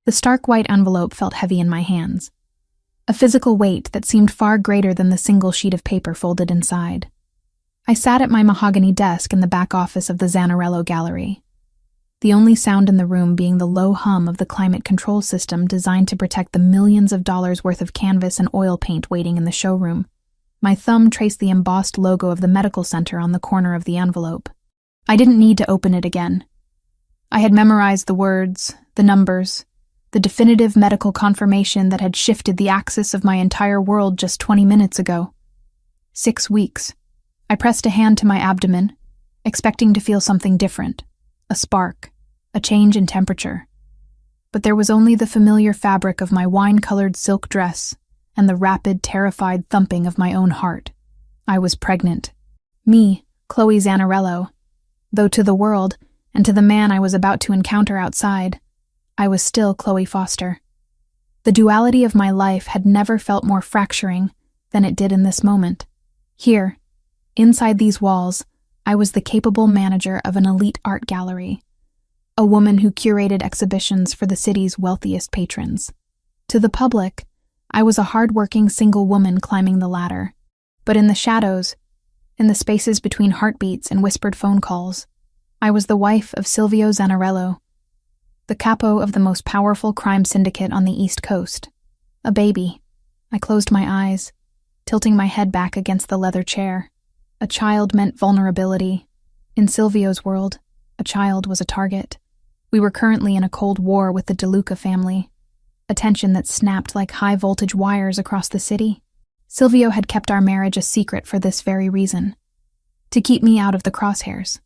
The stark white envelope felt heavy in my hands, a physical weight that seemed far greater than the single sheet of paper folded inside. I sat at my mahogany desk in the back office of the Zanarello Gallery, the only sound in the room being the low hum of the climate control system designed to protect the millions of dollars worth of canvas and oil paint waiting in the showroom. My thumb traced the embossed logo of the medical center on the corner of the envelope. I didn't need to open it again. I had memorized the words, the numbers, the definitive medical confirmation that had shifted the axis of my entire world just 20 minutes ago. 6 weeks. I pressed a hand to my abdomen, expecting to feel something different. A spark, a change in temperature. But there was only the familiar fabric of my wine-colored silk dress and the rapid, terrified thumping of my own heart. I was pregnant. Me, Chloe Zanarello. Though to the world, and to the man I was about to encounter outside, I was still Chloe Foster. The duality of my life had never felt more fracturing than it did in this moment. Here, inside these walls, I was the capable manager of an elite art gallery, a woman who curated exhibitions for the city's wealthiest patrons. To the public, I was a hard-working single woman climbing the ladder. But in the shadows, in the spaces between heartbeats and whispered phone calls, I was the wife of Silvio Zanarello, the capo of the most powerful crime syndicate on the East Coast. A baby. I closed my eyes, tilting my head back against the leather chair. A child meant vulnerability. In Silvio's world, a child was a target. We were currently in a cold war with the DeLuca family, a tension that snapped like high-voltage wires across the city. Silvio had kept our marriage a secret for this very reason, to keep me out of the crosshairs.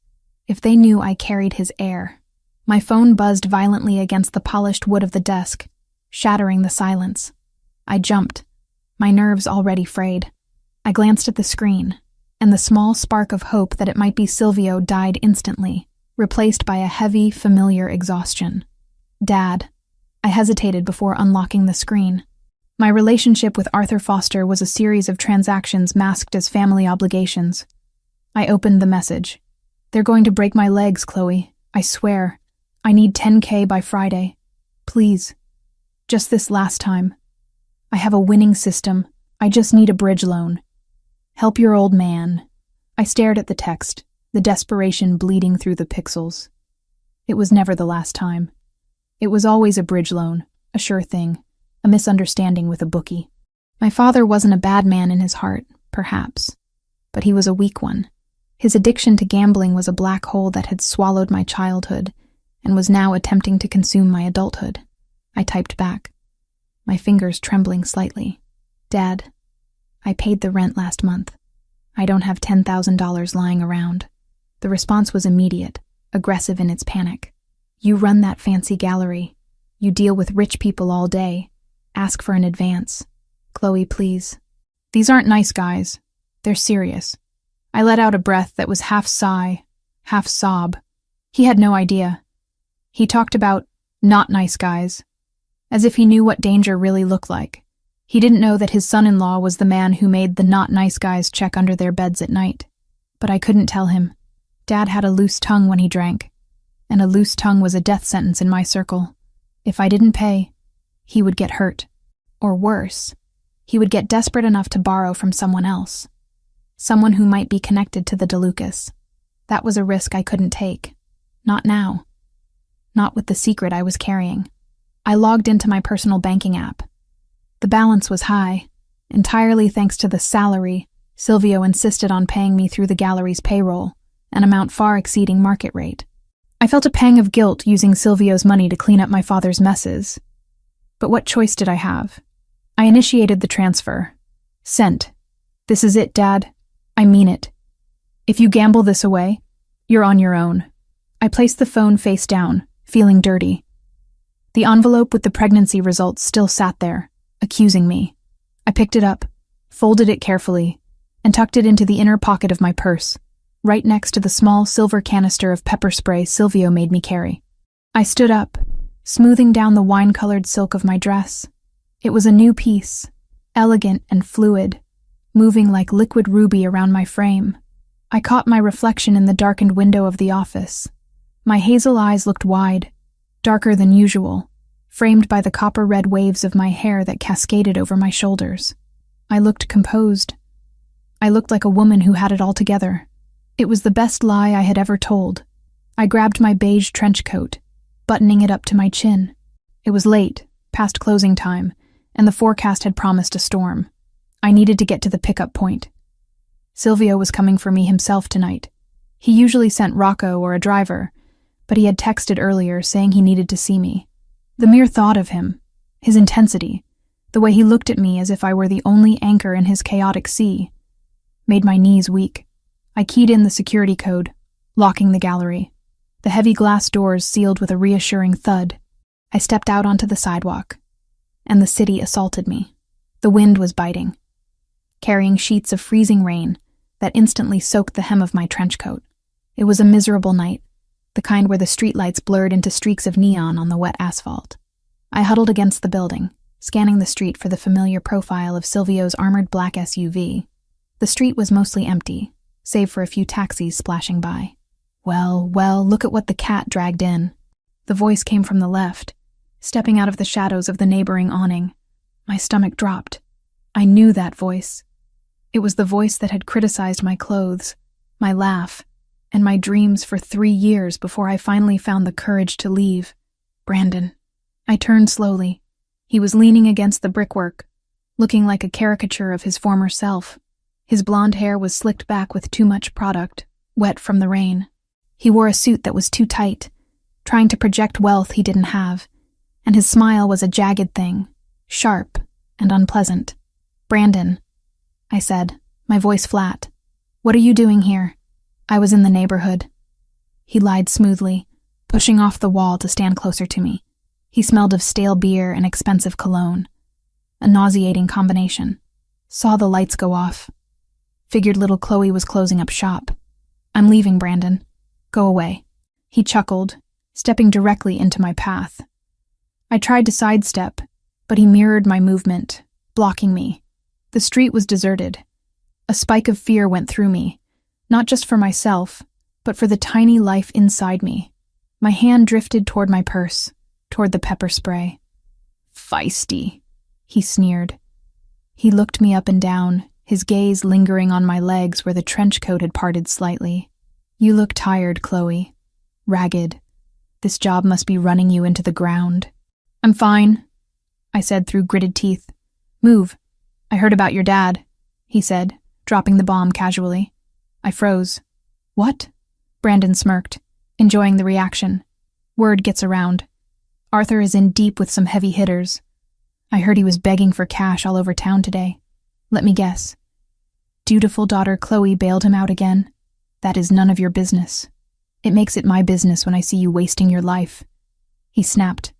If they knew I carried his heir. My phone buzzed violently against the polished wood of the desk, shattering the silence. I jumped, my nerves already frayed. I glanced at the screen, and the small spark of hope that it might be Silvio died instantly, replaced by a heavy, familiar exhaustion. Dad. I hesitated before unlocking the screen. My relationship with Arthur Foster was a series of transactions masked as family obligations. I opened the message. They're going to break my legs, Chloe. I swear. I need $10K by Friday. Please. Just this last time. I have a winning system. I just need a bridge loan. Help your old man. I stared at the text, the desperation bleeding through the pixels. It was never the last time. It was always a bridge loan, a sure thing, a misunderstanding with a bookie. My father wasn't a bad man in his heart, perhaps, but he was a weak one. His addiction to gambling was a black hole that had swallowed my childhood and was now attempting to consume my adulthood. I typed back, my fingers trembling slightly. Dad, I paid the rent last month. I don't have $10,000 lying around. The response was immediate, aggressive in its panic. You run that fancy gallery. You deal with rich people all day. Ask for an advance. Chloe, please. These aren't nice guys. They're serious. I let out a breath that was half sigh, half sob. He had no idea. He talked about not nice guys, as if he knew what danger really looked like. He didn't know that his son-in-law was the man who made the not nice guys check under their beds at night. But I couldn't tell him. Dad had a loose tongue when he drank, and a loose tongue was a death sentence in my circle. If I didn't pay, he would get hurt. Or worse, he would get desperate enough to borrow from someone else. Someone who might be connected to the DeLucas. That was a risk I couldn't take. Not now. Not with the secret I was carrying. I logged into my personal banking app. The balance was high, entirely thanks to the salary Silvio insisted on paying me through the gallery's payroll, an amount far exceeding market rate. I felt a pang of guilt using Silvio's money to clean up my father's messes. But what choice did I have? I initiated the transfer. Sent. This is it, Dad. I mean it. If you gamble this away, you're on your own. I placed the phone face down, feeling dirty. The envelope with the pregnancy results still sat there, accusing me. I picked it up, folded it carefully, and tucked it into the inner pocket of my purse, right next to the small silver canister of pepper spray Silvio made me carry. I stood up, smoothing down the wine-colored silk of my dress. It was a new piece, elegant and fluid, moving like liquid ruby around my frame. I caught my reflection in the darkened window of the office. My hazel eyes looked wide, darker than usual, framed by the copper-red waves of my hair that cascaded over my shoulders. I looked composed. I looked like a woman who had it all together. It was the best lie I had ever told. I grabbed my beige trench coat, buttoning it up to my chin. It was late, past closing time, and the forecast had promised a storm. I needed to get to the pickup point. Silvio was coming for me himself tonight. He usually sent Rocco or a driver, but he had texted earlier saying he needed to see me. The mere thought of him, his intensity, the way he looked at me as if I were the only anchor in his chaotic sea, made my knees weak. I keyed in the security code, locking the gallery. The heavy glass doors sealed with a reassuring thud. I stepped out onto the sidewalk, and the city assaulted me. The wind was biting, carrying sheets of freezing rain that instantly soaked the hem of my trench coat. It was a miserable night, the kind where the streetlights blurred into streaks of neon on the wet asphalt. I huddled against the building, scanning the street for the familiar profile of Silvio's armored black SUV. The street was mostly empty, save for a few taxis splashing by. Well, look at what the cat dragged in. The voice came from the left, stepping out of the shadows of the neighboring awning. My stomach dropped. I knew that voice. It was the voice that had criticized my clothes, my laugh, and my dreams for 3 years before I finally found the courage to leave. Brandon. I turned slowly. He was leaning against the brickwork, looking like a caricature of his former self. His blonde hair was slicked back with too much product, wet from the rain. He wore a suit that was too tight, trying to project wealth he didn't have, and his smile was a jagged thing, sharp and unpleasant. Brandon, I said, my voice flat. What are you doing here? I was in the neighborhood. He lied smoothly, pushing off the wall to stand closer to me. He smelled of stale beer and expensive cologne, a nauseating combination. Saw the lights go off. Figured little Chloe was closing up shop. I'm leaving, Brandon. Go away. He chuckled, stepping directly into my path. I tried to sidestep, but he mirrored my movement, blocking me. The street was deserted. A spike of fear went through me, not just for myself, but for the tiny life inside me. My hand drifted toward my purse, toward the pepper spray. Feisty, he sneered. He looked me up and down, his gaze lingering on my legs where the trench coat had parted slightly. You look tired, Chloe. Ragged. This job must be running you into the ground. I'm fine, I said through gritted teeth. Move. I heard about your dad, he said, dropping the bomb casually. I froze. What? Brandon smirked, enjoying the reaction. Word gets around. Arthur is in deep with some heavy hitters. I heard he was begging for cash all over town today. Let me guess. Dutiful daughter Chloe bailed him out again. That is none of your business. It makes it my business when I see you wasting your life. He snapped,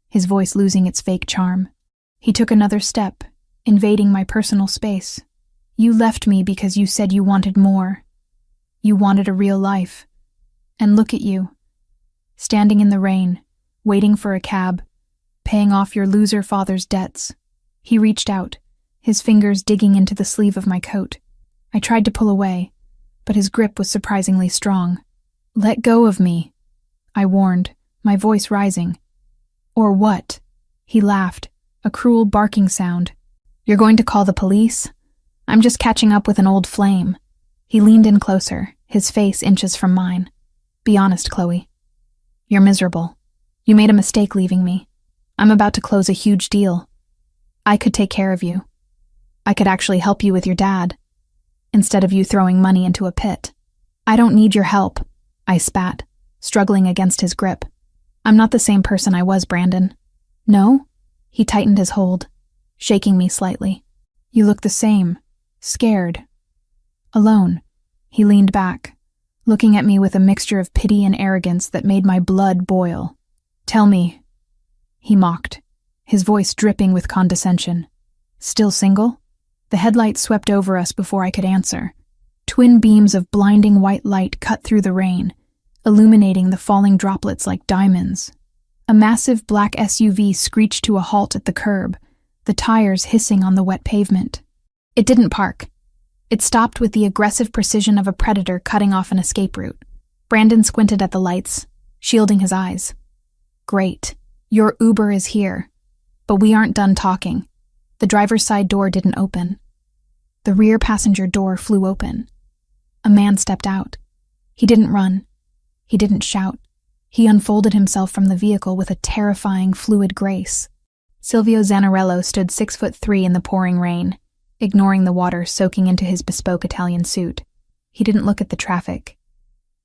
his voice losing its fake charm. He took another step, invading my personal space. You left me because you said you wanted more. You wanted a real life. And look at you, standing in the rain, waiting for a cab, paying off your loser father's debts. He reached out, his fingers digging into the sleeve of my coat. I tried to pull away, but his grip was surprisingly strong. Let go of me, I warned, my voice rising. Or what? He laughed, a cruel barking sound. You're going to call the police? I'm just catching up with an old flame. He leaned in closer, his face inches from mine. Be honest, Chloe. You're miserable. You made a mistake leaving me. I'm about to close a huge deal. I could take care of you. I could actually help you with your dad, instead of you throwing money into a pit. I don't need your help, I spat, struggling against his grip. I'm not the same person I was, Brandon. No? He tightened his hold, shaking me slightly. You look the same, scared. Alone. He leaned back, looking at me with a mixture of pity and arrogance that made my blood boil. Tell me, he mocked, his voice dripping with condescension. Still single? The headlights swept over us before I could answer. Twin beams of blinding white light cut through the rain, illuminating the falling droplets like diamonds. A massive black SUV screeched to a halt at the curb, the tires hissing on the wet pavement. It didn't park. It stopped with the aggressive precision of a predator cutting off an escape route. Brandon squinted at the lights, shielding his eyes. Great. Your Uber is here, but we aren't done talking. The driver's side door didn't open. The rear passenger door flew open. A man stepped out. He didn't run. He didn't shout. He unfolded himself from the vehicle with a terrifying, fluid grace. Silvio Zanarello stood 6'3" in the pouring rain, ignoring the water soaking into his bespoke Italian suit. He didn't look at the traffic.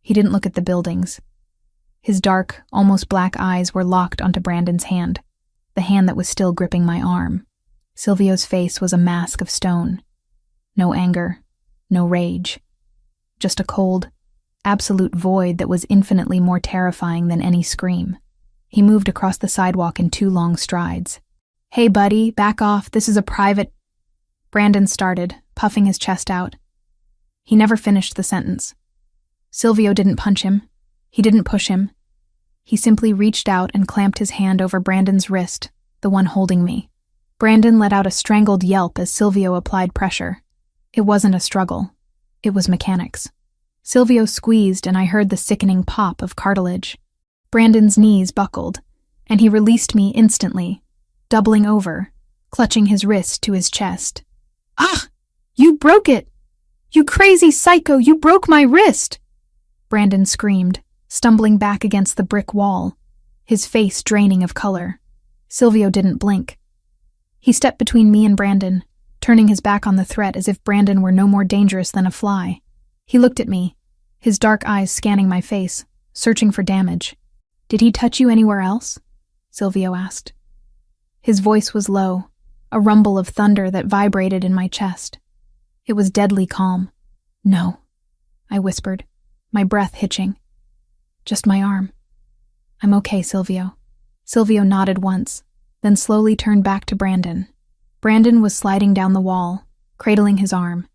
He didn't look at the buildings. His dark, almost black eyes were locked onto Brandon's hand, the hand that was still gripping my arm. Silvio's face was a mask of stone. No anger, no rage. Just a cold, absolute void that was infinitely more terrifying than any scream. He moved across the sidewalk in 2 long strides. Hey, buddy, back off. This is a private... Brandon started, puffing his chest out. He never finished the sentence. Silvio didn't punch him. He didn't push him. He simply reached out and clamped his hand over Brandon's wrist, the one holding me. Brandon let out a strangled yelp as Silvio applied pressure. It wasn't a struggle. It was mechanics. Silvio squeezed and I heard the sickening pop of cartilage. Brandon's knees buckled, and he released me instantly, doubling over, clutching his wrist to his chest. Ah! You broke it! You crazy psycho, you broke my wrist! Brandon screamed, stumbling back against the brick wall, his face draining of color. Silvio didn't blink. He stepped between me and Brandon, turning his back on the threat as if Brandon were no more dangerous than a fly. He looked at me, his dark eyes scanning my face, searching for damage. Did he touch you anywhere else? Silvio asked. His voice was low, a rumble of thunder that vibrated in my chest. It was deadly calm. No, I whispered, my breath hitching. Just my arm. I'm okay, Silvio. Silvio nodded once, then slowly turned back to Brandon. Brandon was sliding down the wall, cradling his arm,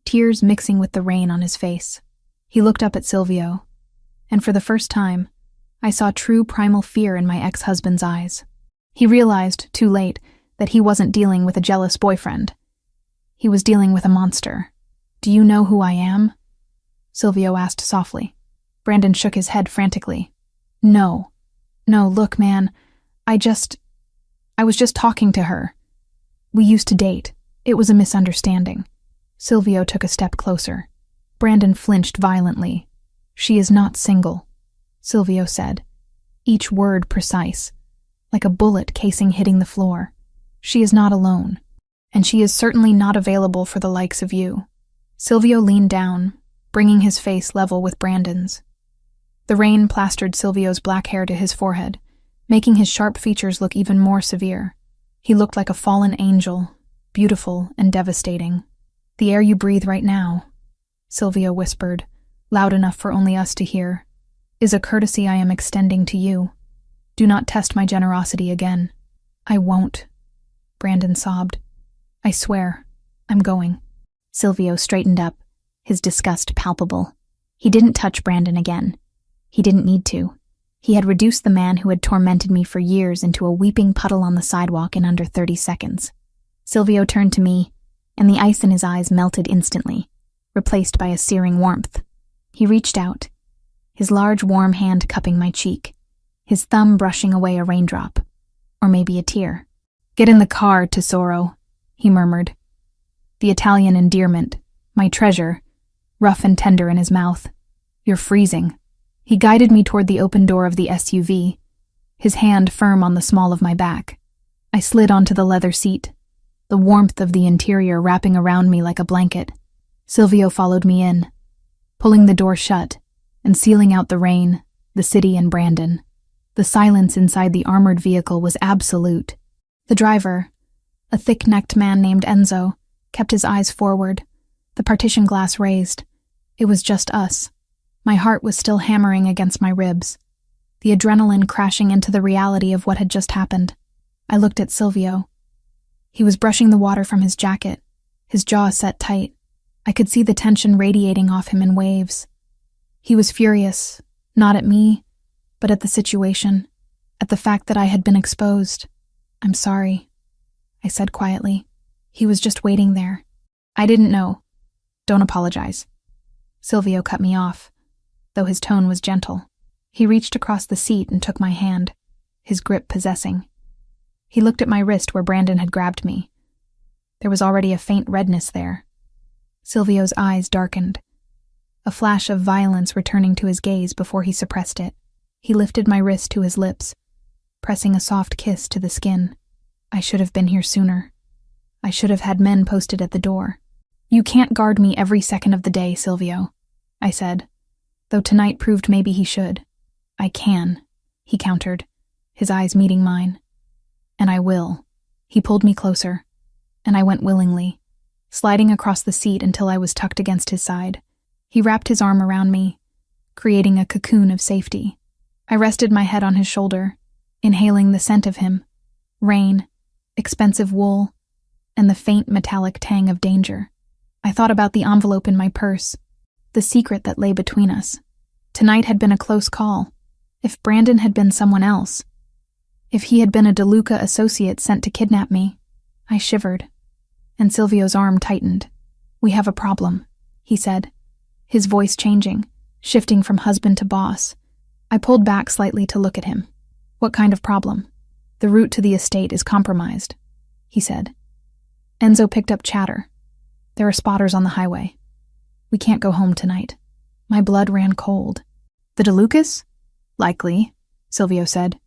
tears mixing with the rain on his face. He looked up at Silvio, and for the first time, I saw true primal fear in my ex-husband's eyes. He realized, too late, that he wasn't dealing with a jealous boyfriend. He was dealing with a monster. Do you know who I am? Silvio asked softly. Brandon shook his head frantically. No, look, man, I was just talking to her. We used to date. It was a misunderstanding. Silvio took a step closer. Brandon flinched violently. She is not single, Silvio said, each word precise, like a bullet casing hitting the floor. She is not alone, and she is certainly not available for the likes of you. Silvio leaned down, bringing his face level with Brandon's. The rain plastered Silvio's black hair to his forehead, making his sharp features look even more severe. He looked like a fallen angel, beautiful and devastating. The air you breathe right now, Silvio whispered, loud enough for only us to hear, is a courtesy I am extending to you. Do not test my generosity again. I won't, Brandon sobbed. I swear, I'm going. Silvio straightened up, his disgust palpable. He didn't touch Brandon again. He didn't need to. He had reduced the man who had tormented me for years into a weeping puddle on the sidewalk in under 30 seconds. Silvio turned to me, and the ice in his eyes melted instantly, replaced by a searing warmth. He reached out, his large warm hand cupping my cheek, his thumb brushing away a raindrop, or maybe a tear. Get in the car, tesoro, he murmured. The Italian endearment, my treasure, rough and tender in his mouth. You're freezing. He guided me toward the open door of the SUV, his hand firm on the small of my back. I slid onto the leather seat, the warmth of the interior wrapping around me like a blanket. Silvio followed me in, pulling the door shut and sealing out the rain, the city, and Brandon. The silence inside the armored vehicle was absolute. The driver, a thick-necked man named Enzo, kept his eyes forward, the partition glass raised. It was just us. My heart was still hammering against my ribs, the adrenaline crashing into the reality of what had just happened. I looked at Silvio. He was brushing the water from his jacket, his jaw set tight. I could see the tension radiating off him in waves. He was furious, not at me, but at the situation, at the fact that I had been exposed. I'm sorry, I said quietly. He was just waiting there. I didn't know. Don't apologize. Silvio cut me off, though his tone was gentle. He reached across the seat and took my hand, his grip possessing. He looked at my wrist where Brandon had grabbed me. There was already a faint redness there. Silvio's eyes darkened, a flash of violence returning to his gaze before he suppressed it. He lifted my wrist to his lips, pressing a soft kiss to the skin. I should have been here sooner. I should have had men posted at the door. You can't guard me every second of the day, Silvio, I said, though tonight proved maybe he should. I can, he countered, his eyes meeting mine. And I will. He pulled me closer, and I went willingly, sliding across the seat until I was tucked against his side. He wrapped his arm around me, creating a cocoon of safety. I rested my head on his shoulder, inhaling the scent of him, rain, expensive wool, and the faint metallic tang of danger. I thought about the envelope in my purse, the secret that lay between us. Tonight had been a close call. If Brandon had been someone else, if he had been a DeLuca associate sent to kidnap me, I shivered, and Silvio's arm tightened. We have a problem, he said, his voice changing, shifting from husband to boss. I pulled back slightly to look at him. What kind of problem? The route to the estate is compromised, he said. Enzo picked up chatter. There are spotters on the highway. We can't go home tonight. My blood ran cold. The DeLucas? Likely, Silvio said.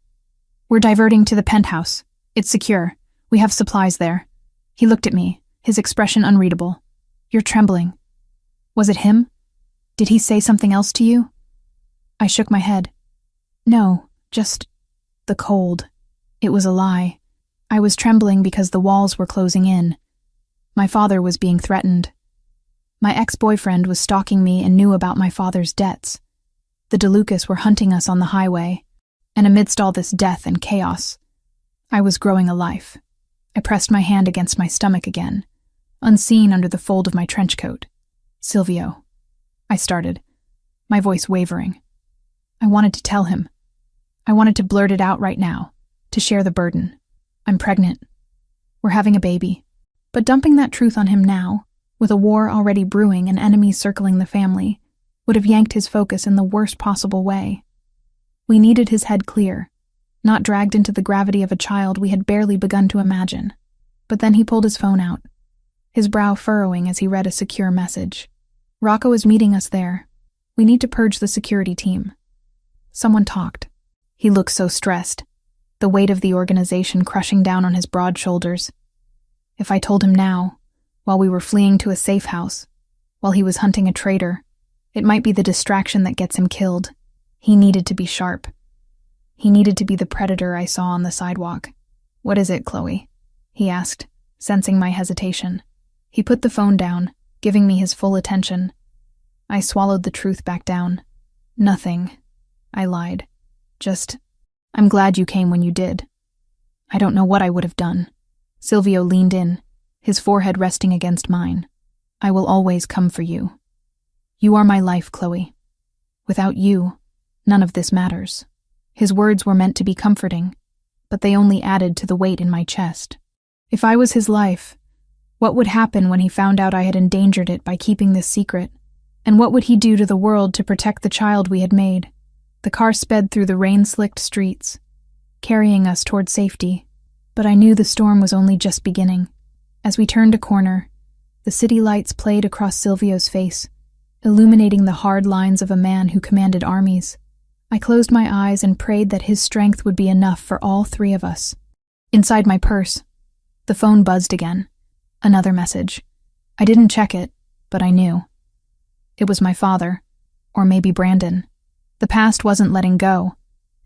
We're diverting to the penthouse. It's secure. We have supplies there. He looked at me, his expression unreadable. You're trembling. Was it him? Did he say something else to you? I shook my head. No, just the cold. It was a lie. I was trembling because the walls were closing in. My father was being threatened. My ex-boyfriend was stalking me and knew about my father's debts. The DeLucas were hunting us on the highway, and amidst all this death and chaos, I was growing a life. I pressed my hand against my stomach again, unseen under the fold of my trench coat. Silvio, I started, my voice wavering. I wanted to tell him. I wanted to blurt it out right now, to share the burden. I'm pregnant. We're having a baby. But dumping that truth on him now, with a war already brewing and enemies circling the family, would have yanked his focus in the worst possible way. We needed his head clear, not dragged into the gravity of a child we had barely begun to imagine. But then he pulled his phone out, his brow furrowing as he read a secure message. Rocco is meeting us there. We need to purge the security team. Someone talked. He looked so stressed, the weight of the organization crushing down on his broad shoulders. If I told him now, while we were fleeing to a safe house, while he was hunting a traitor, it might be the distraction that gets him killed. He needed to be sharp. He needed to be the predator I saw on the sidewalk. What is it, Chloe? He asked, sensing my hesitation. He put the phone down, giving me his full attention. I swallowed the truth back down. Nothing, I lied. Just, I'm glad you came when you did. I don't know what I would have done. Silvio leaned in, his forehead resting against mine. I will always come for you. You are my life, Chloe. Without you, none of this matters. His words were meant to be comforting, but they only added to the weight in my chest. If I was his life, what would happen when he found out I had endangered it by keeping this secret? And what would he do to the world to protect the child we had made? The car sped through the rain-slicked streets, carrying us toward safety. But I knew the storm was only just beginning. As we turned a corner, the city lights played across Silvio's face, illuminating the hard lines of a man who commanded armies. I closed my eyes and prayed that his strength would be enough for all three of us. Inside my purse, the phone buzzed again. Another message. I didn't check it, but I knew. It was my father, or maybe Brandon. The past wasn't letting go,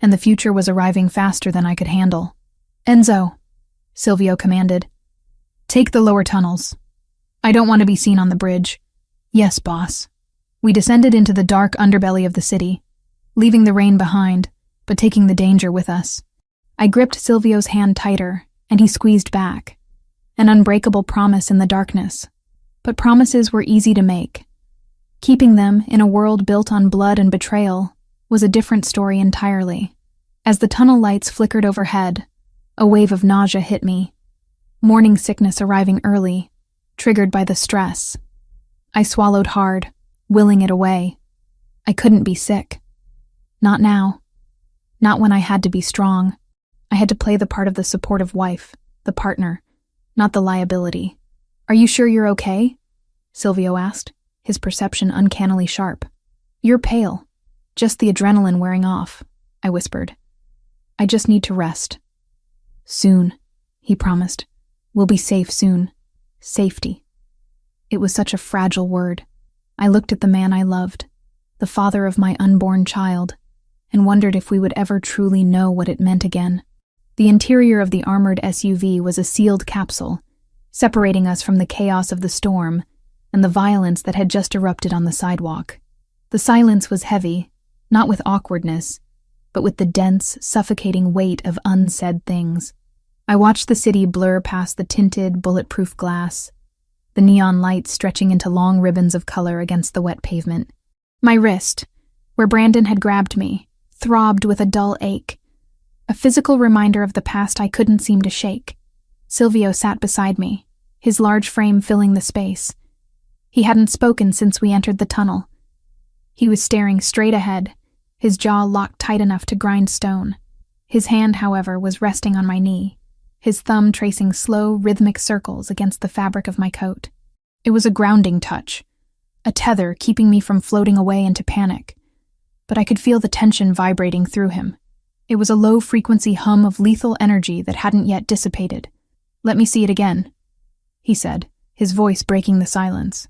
and the future was arriving faster than I could handle. Enzo, Silvio commanded. Take the lower tunnels. I don't want to be seen on the bridge. Yes, boss. We descended into the dark underbelly of the city, leaving the rain behind, but taking the danger with us. I gripped Silvio's hand tighter, and he squeezed back. An unbreakable promise in the darkness. But promises were easy to make. Keeping them in a world built on blood and betrayal was a different story entirely. As the tunnel lights flickered overhead, a wave of nausea hit me. Morning sickness arriving early, triggered by the stress. I swallowed hard, willing it away. I couldn't be sick. Not now. Not when I had to be strong. I had to play the part of the supportive wife, the partner, not the liability. "Are you sure you're okay?" Silvio asked, his perception uncannily sharp. "You're pale. Just the adrenaline wearing off," I whispered. "I just need to rest." "Soon," he promised. "We'll be safe soon." Safety. It was such a fragile word. I looked at the man I loved, the father of my unborn child, and wondered if we would ever truly know what it meant again. The interior of the armored SUV was a sealed capsule, separating us from the chaos of the storm and the violence that had just erupted on the sidewalk. The silence was heavy, not with awkwardness, but with the dense, suffocating weight of unsaid things. I watched the city blur past the tinted, bulletproof glass, the neon lights stretching into long ribbons of color against the wet pavement. My wrist, where Brandon had grabbed me, throbbed with a dull ache, a physical reminder of the past I couldn't seem to shake. Silvio sat beside me, his large frame filling the space. He hadn't spoken since we entered the tunnel. He was staring straight ahead, his jaw locked tight enough to grind stone. His hand, however, was resting on my knee, his thumb tracing slow, rhythmic circles against the fabric of my coat. It was a grounding touch, a tether keeping me from floating away into panic. But I could feel the tension vibrating through him. It was a low-frequency hum of lethal energy that hadn't yet dissipated. "Let me see it again," he said, his voice breaking the silence.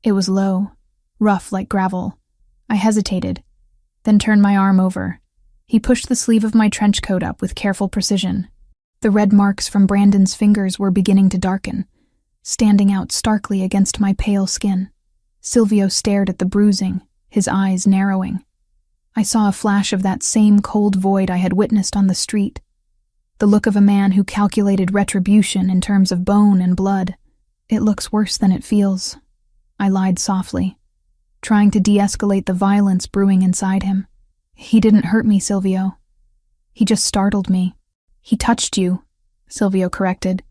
It was low, rough like gravel. I hesitated, then turned my arm over. He pushed the sleeve of my trench coat up with careful precision. The red marks from Brandon's fingers were beginning to darken, standing out starkly against my pale skin. Silvio stared at the bruising, his eyes narrowing. I saw a flash of that same cold void I had witnessed on the street, the look of a man who calculated retribution in terms of bone and blood. "It looks worse than it feels," I lied softly, trying to de-escalate the violence brewing inside him. "He didn't hurt me, Silvio. He just startled me." "He touched you," Silvio corrected,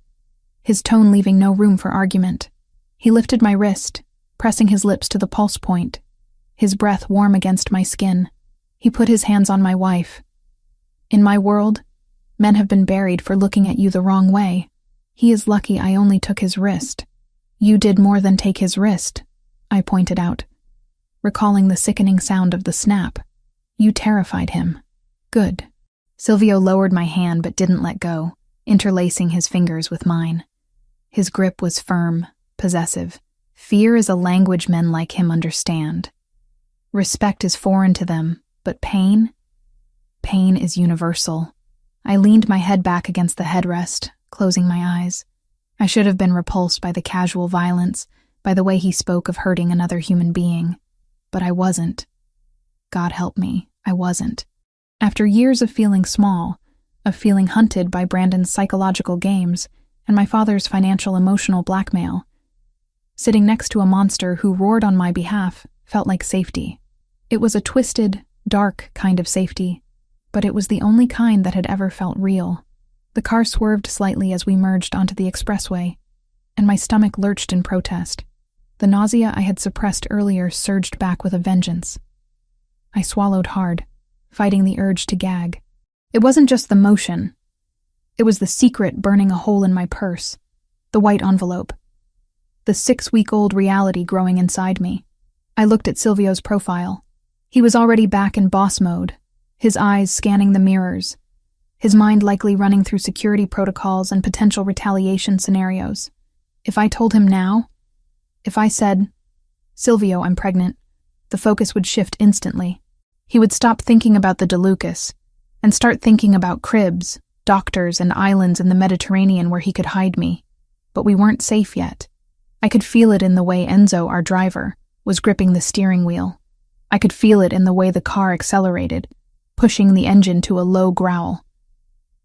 his tone leaving no room for argument. He lifted my wrist, pressing his lips to the pulse point, his breath warm against my skin. He put his hands on my wife. "In my world, men have been buried for looking at you the wrong way. He is lucky I only took his wrist." "You did more than take his wrist," I pointed out, recalling the sickening sound of the snap. "You terrified him." "Good." Silvio lowered my hand but didn't let go, interlacing his fingers with mine. His grip was firm, possessive. Fear is a language men like him understand. Respect is foreign to them, but pain is universal. I leaned my head back against the headrest, closing my eyes. I should have been repulsed by the casual violence, by the way he spoke of hurting another human being. But I wasn't. God help me, I wasn't. After years of feeling small, of feeling hunted by Brandon's psychological games and my father's financial emotional blackmail, sitting next to a monster who roared on my behalf felt like safety. It was a twisted, dark kind of safety, but it was the only kind that had ever felt real. The car swerved slightly as we merged onto the expressway, and my stomach lurched in protest. The nausea I had suppressed earlier surged back with a vengeance. I swallowed hard, fighting the urge to gag. It wasn't just the motion. It was the secret burning a hole in my purse, the white envelope, the 6-week-old reality growing inside me. I looked at Silvio's profile. He was already back in boss mode, his eyes scanning the mirrors, his mind likely running through security protocols and potential retaliation scenarios. If I told him now, if I said, "Silvio, I'm pregnant," the focus would shift instantly. He would stop thinking about the DeLucas and start thinking about cribs, doctors, and islands in the Mediterranean where he could hide me. But we weren't safe yet. I could feel it in the way Enzo, our driver, was gripping the steering wheel. I could feel it in the way the car accelerated, pushing the engine to a low growl.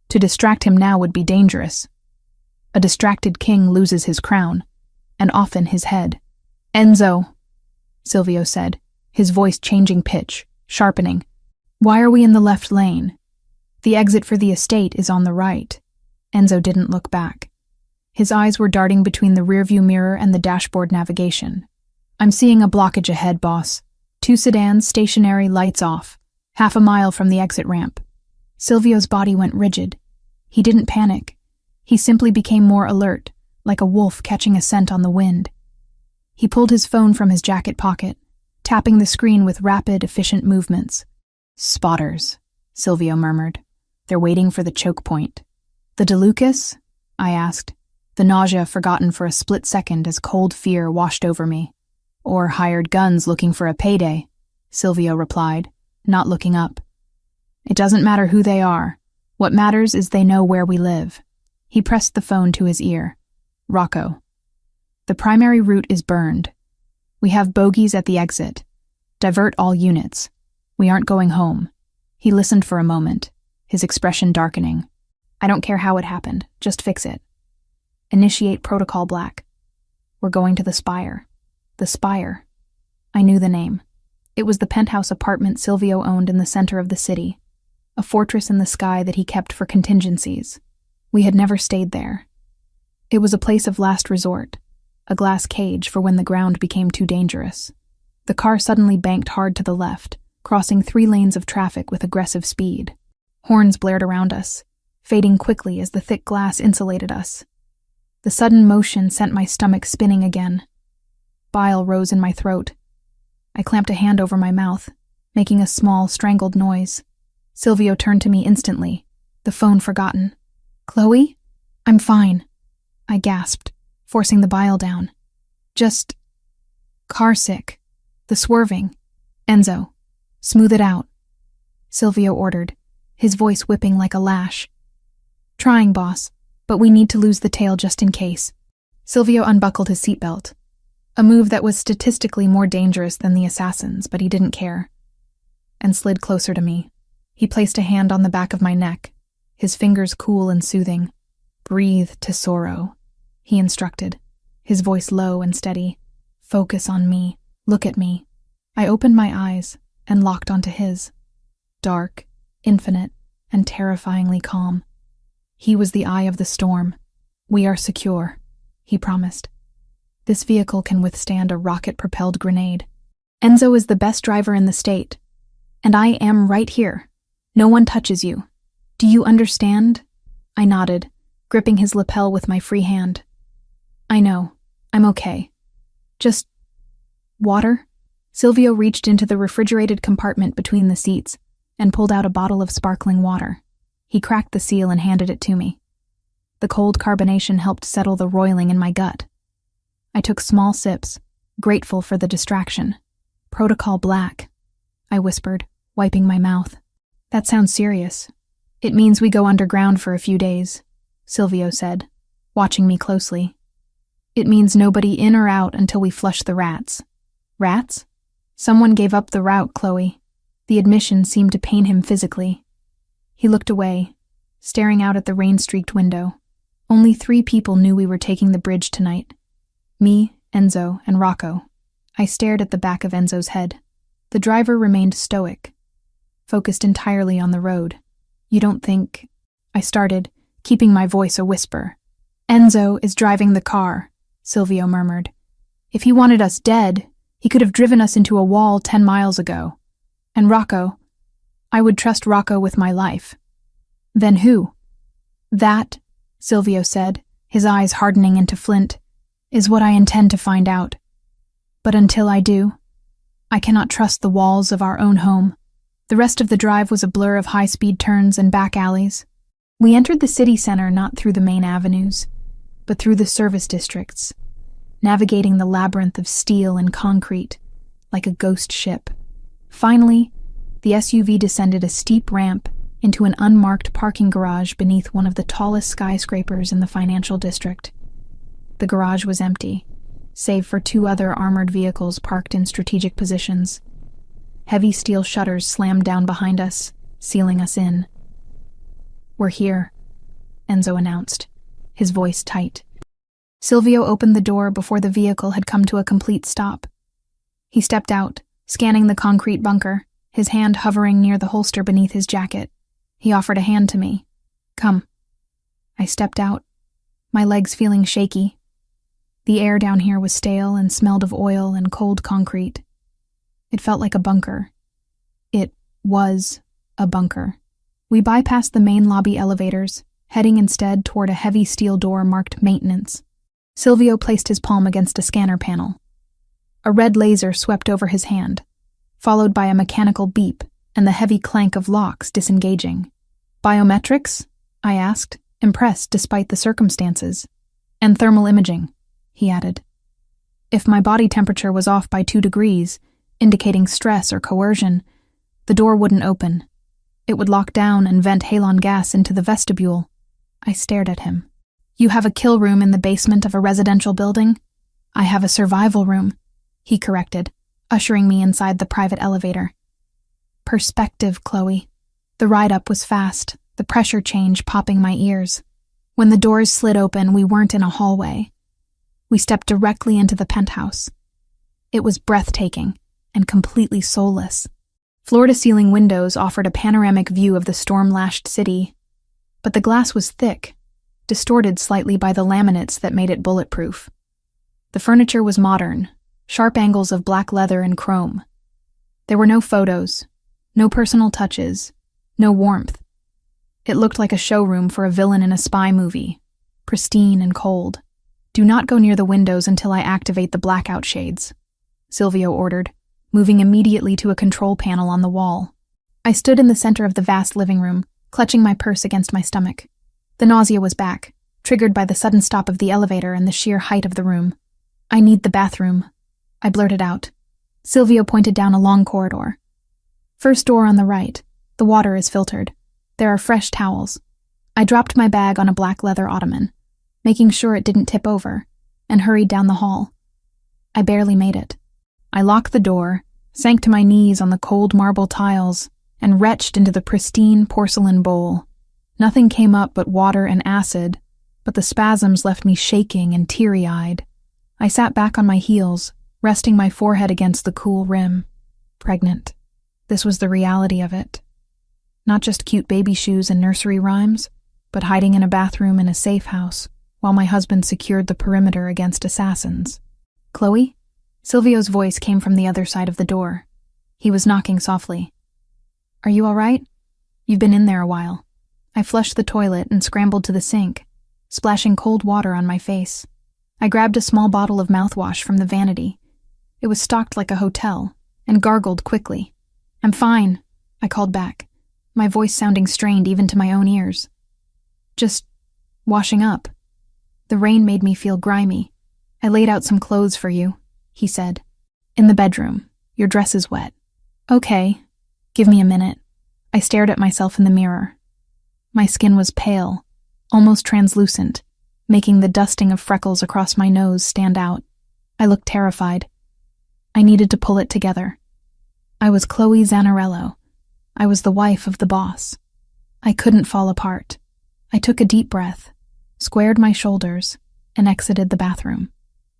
To distract him now would be dangerous. A distracted king loses his crown, and often his head. "Enzo," Silvio said, his voice changing pitch, sharpening. "Why are we in the left lane? The exit for the estate is on the right." Enzo didn't look back. His eyes were darting between the rearview mirror and the dashboard navigation. "I'm seeing a blockage ahead, boss. 2 sedans, stationary, lights off, half a mile from the exit ramp." Silvio's body went rigid, He didn't panic. He simply became more alert, like a wolf catching a scent on the wind. He pulled his phone from his jacket pocket, tapping the screen with rapid, efficient movements. "Spotters," Silvio murmured. "They're waiting for the choke point." "The DeLucas?" I asked, the nausea forgotten for a split second as cold fear washed over me. "Or hired guns looking for a payday," Silvio replied, not looking up. "It doesn't matter who they are. What matters is they know where we live." He pressed the phone to his ear. "Rocco. The primary route is burned. We have bogies at the exit. Divert all units. We aren't going home." He listened for a moment, his expression darkening. "I don't care how it happened. Just fix it. Initiate Protocol Black. We're going to the Spire." The Spire. I knew the name. It was the penthouse apartment Silvio owned in the center of the city, a fortress in the sky that he kept for contingencies. We had never stayed there. It was a place of last resort, a glass cage for when the ground became too dangerous. The car suddenly banked hard to the left, crossing 3 lanes of traffic with aggressive speed. Horns blared around us, fading quickly as the thick glass insulated us. The sudden motion sent my stomach spinning again. Bile rose in my throat. I clamped a hand over my mouth, making a small, strangled noise. Silvio turned to me instantly, the phone forgotten. "Chloe? I'm fine," I gasped, forcing the bile down. "Just car sick. The swerving. Enzo, smooth it out," Silvio ordered, his voice whipping like a lash. "Trying, boss, but we need to lose the tail just in case." Silvio unbuckled his seatbelt, a move that was statistically more dangerous than the assassins, but he didn't care, and slid closer to me. He placed a hand on the back of my neck, his fingers cool and soothing. "Breathe, Tesoro," he instructed, his voice low and steady. "Focus on me. Look at me." I opened my eyes and locked onto his. Dark, infinite, and terrifyingly calm. He was the eye of the storm. "We are secure," he promised. "This vehicle can withstand a rocket-propelled grenade. Enzo is the best driver in the state, and I am right here. No one touches you. Do you understand?" I nodded, gripping his lapel with my free hand. "I know. I'm okay. Just water?" Silvio reached into the refrigerated compartment between the seats and pulled out a bottle of sparkling water. He cracked the seal and handed it to me. The cold carbonation helped settle the roiling in my gut. I took small sips, grateful for the distraction. "Protocol Black," I whispered, wiping my mouth. "That sounds serious." "It means we go underground for a few days," Silvio said, watching me closely. "It means nobody in or out until we flush the rats." "Rats?" "Someone gave up the route, Chloe." The admission seemed to pain him physically. He looked away, staring out at the rain-streaked window. Only 3 people knew we were taking the bridge tonight. Me, Enzo, and Rocco. I stared at the back of Enzo's head. The driver remained stoic, focused entirely on the road. "You don't think—" I started, keeping my voice a whisper. "Enzo is driving the car," Silvio murmured. "If he wanted us dead, he could have driven us into a wall 10 miles ago. And Rocco, I would trust Rocco with my life." "Then who?" "That," Silvio said, his eyes hardening into flint, "is what I intend to find out. But until I do, I cannot trust the walls of our own home." The rest of the drive was a blur of high-speed turns and back alleys. We entered the city center not through the main avenues, but through the service districts, navigating the labyrinth of steel and concrete, like a ghost ship. Finally, the SUV descended a steep ramp into an unmarked parking garage beneath one of the tallest skyscrapers in the financial district. The garage was empty, save for 2 other armored vehicles parked in strategic positions. Heavy steel shutters slammed down behind us, sealing us in. "We're here," Enzo announced, his voice tight. Silvio opened the door before the vehicle had come to a complete stop. He stepped out, scanning the concrete bunker, his hand hovering near the holster beneath his jacket. He offered a hand to me. "Come." I stepped out, my legs feeling shaky. The air down here was stale and smelled of oil and cold concrete. It felt like a bunker. It was a bunker. We bypassed the main lobby elevators, heading instead toward a heavy steel door marked Maintenance. Silvio placed his palm against a scanner panel. A red laser swept over his hand, followed by a mechanical beep and the heavy clank of locks disengaging. "Biometrics?" I asked, impressed despite the circumstances. "And thermal imaging," he added. If my body temperature was off by 2 degrees, indicating stress or coercion, the door wouldn't open. It would lock down and vent halon gas into the vestibule. I stared at him. "You have a kill room in the basement of a residential building?" "I have a survival room," he corrected, ushering me inside the private elevator. Perspective, Chloe. The ride-up was fast, the pressure change popping my ears. When the doors slid open, we weren't in a hallway. We stepped directly into the penthouse. It was breathtaking and completely soulless. Floor-to-ceiling windows offered a panoramic view of the storm-lashed city, but the glass was thick, distorted slightly by the laminates that made it bulletproof. The furniture was modern, sharp angles of black leather and chrome. There were no photos, no personal touches, no warmth. It looked like a showroom for a villain in a spy movie, pristine and cold. "Do not go near the windows until I activate the blackout shades," Silvio ordered, moving immediately to a control panel on the wall. I stood in the center of the vast living room, clutching my purse against my stomach. The nausea was back, triggered by the sudden stop of the elevator and the sheer height of the room. "I need the bathroom," I blurted out. Silvio pointed down a long corridor. "First door on the right. The water is filtered. There are fresh towels." I dropped my bag on a black leather ottoman, making sure it didn't tip over, and hurried down the hall. I barely made it. I locked the door, sank to my knees on the cold marble tiles, and retched into the pristine porcelain bowl. Nothing came up but water and acid, but the spasms left me shaking and teary-eyed. I sat back on my heels, resting my forehead against the cool rim. Pregnant. This was the reality of it. Not just cute baby shoes and nursery rhymes, but hiding in a bathroom in a safe house, while my husband secured the perimeter against assassins. "Chloe?" Silvio's voice came from the other side of the door. He was knocking softly. "Are you all right? You've been in there a while." I flushed the toilet and scrambled to the sink, splashing cold water on my face. I grabbed a small bottle of mouthwash from the vanity. It was stocked like a hotel, and gargled quickly. "I'm fine," I called back, my voice sounding strained even to my own ears. "Just washing up. The rain made me feel grimy. I laid out some clothes for you," he said. "In the bedroom. Your dress is wet." "Okay. Give me a minute." I stared at myself in the mirror. My skin was pale, almost translucent, making the dusting of freckles across my nose stand out. I looked terrified. I needed to pull it together. I was Chloe Zanarello. I was the wife of the boss. I couldn't fall apart. I took a deep breath, squared my shoulders, and exited the bathroom.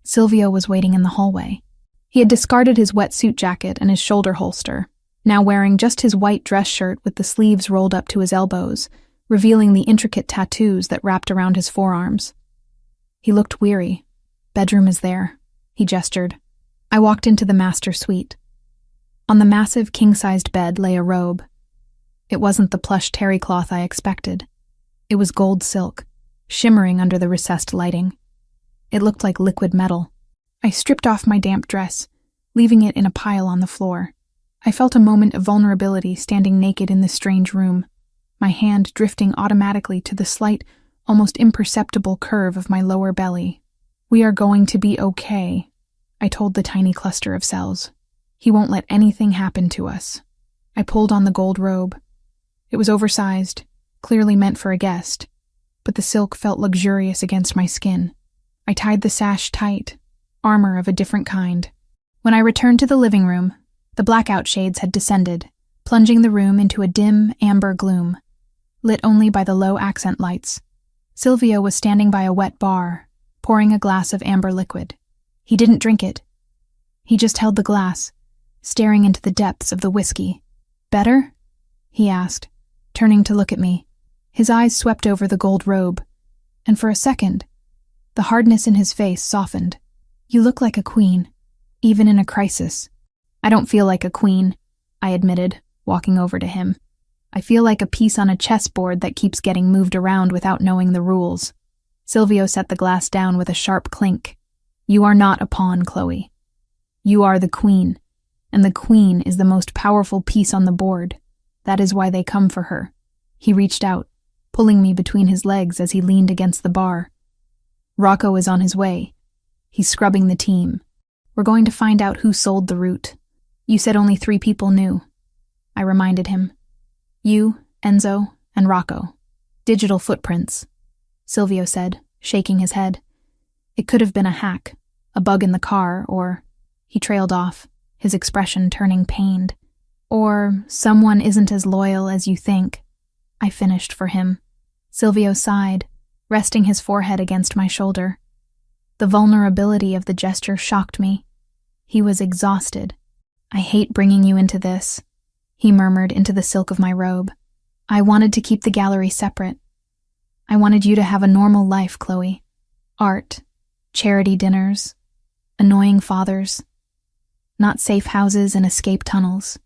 Silvio was waiting in the hallway. He had discarded his wetsuit jacket and his shoulder holster, now wearing just his white dress shirt with the sleeves rolled up to his elbows, revealing the intricate tattoos that wrapped around his forearms. He looked weary. "Bedroom is there," he gestured. I walked into the master suite. On the massive king-sized bed lay a robe. It wasn't the plush terry cloth I expected. It was gold silk, shimmering under the recessed lighting. It looked like liquid metal. I stripped off my damp dress, leaving it in a pile on the floor. I felt a moment of vulnerability standing naked in this strange room, my hand drifting automatically to the slight, almost imperceptible curve of my lower belly. "We are going to be okay," I told the tiny cluster of cells. "He won't let anything happen to us." I pulled on the gold robe. It was oversized, clearly meant for a guest, but the silk felt luxurious against my skin. I tied the sash tight, armor of a different kind. When I returned to the living room, the blackout shades had descended, plunging the room into a dim, amber gloom, lit only by the low accent lights. Silvio was standing by a wet bar, pouring a glass of amber liquid. He didn't drink it. He just held the glass, staring into the depths of the whiskey. "Better?" he asked, turning to look at me. His eyes swept over the gold robe, and for a second, the hardness in his face softened. "You look like a queen, even in a crisis." "I don't feel like a queen," I admitted, walking over to him. I feel like a piece on a chessboard that keeps getting moved around without knowing the rules. Silvio set the glass down with a sharp clink. You are not a pawn, Chloe. You are the queen, and the queen is the most powerful piece on the board. That is why they come for her. He reached out, pulling me between his legs as he leaned against the bar. Rocco is on his way. He's scrubbing the team. We're going to find out who sold the root. You said only 3 people knew. I reminded him. You, Enzo, and Rocco. Digital footprints, Silvio said, shaking his head. It could have been a hack, a bug in the car, or... He trailed off, his expression turning pained. Or someone isn't as loyal as you think. I finished for him. Silvio sighed, resting his forehead against my shoulder. The vulnerability of the gesture shocked me. He was exhausted. I hate bringing you into this, he murmured into the silk of my robe. I wanted to keep the gallery separate. I wanted you to have a normal life, Chloe. Art, charity dinners, annoying fathers, not safe houses and escape tunnels.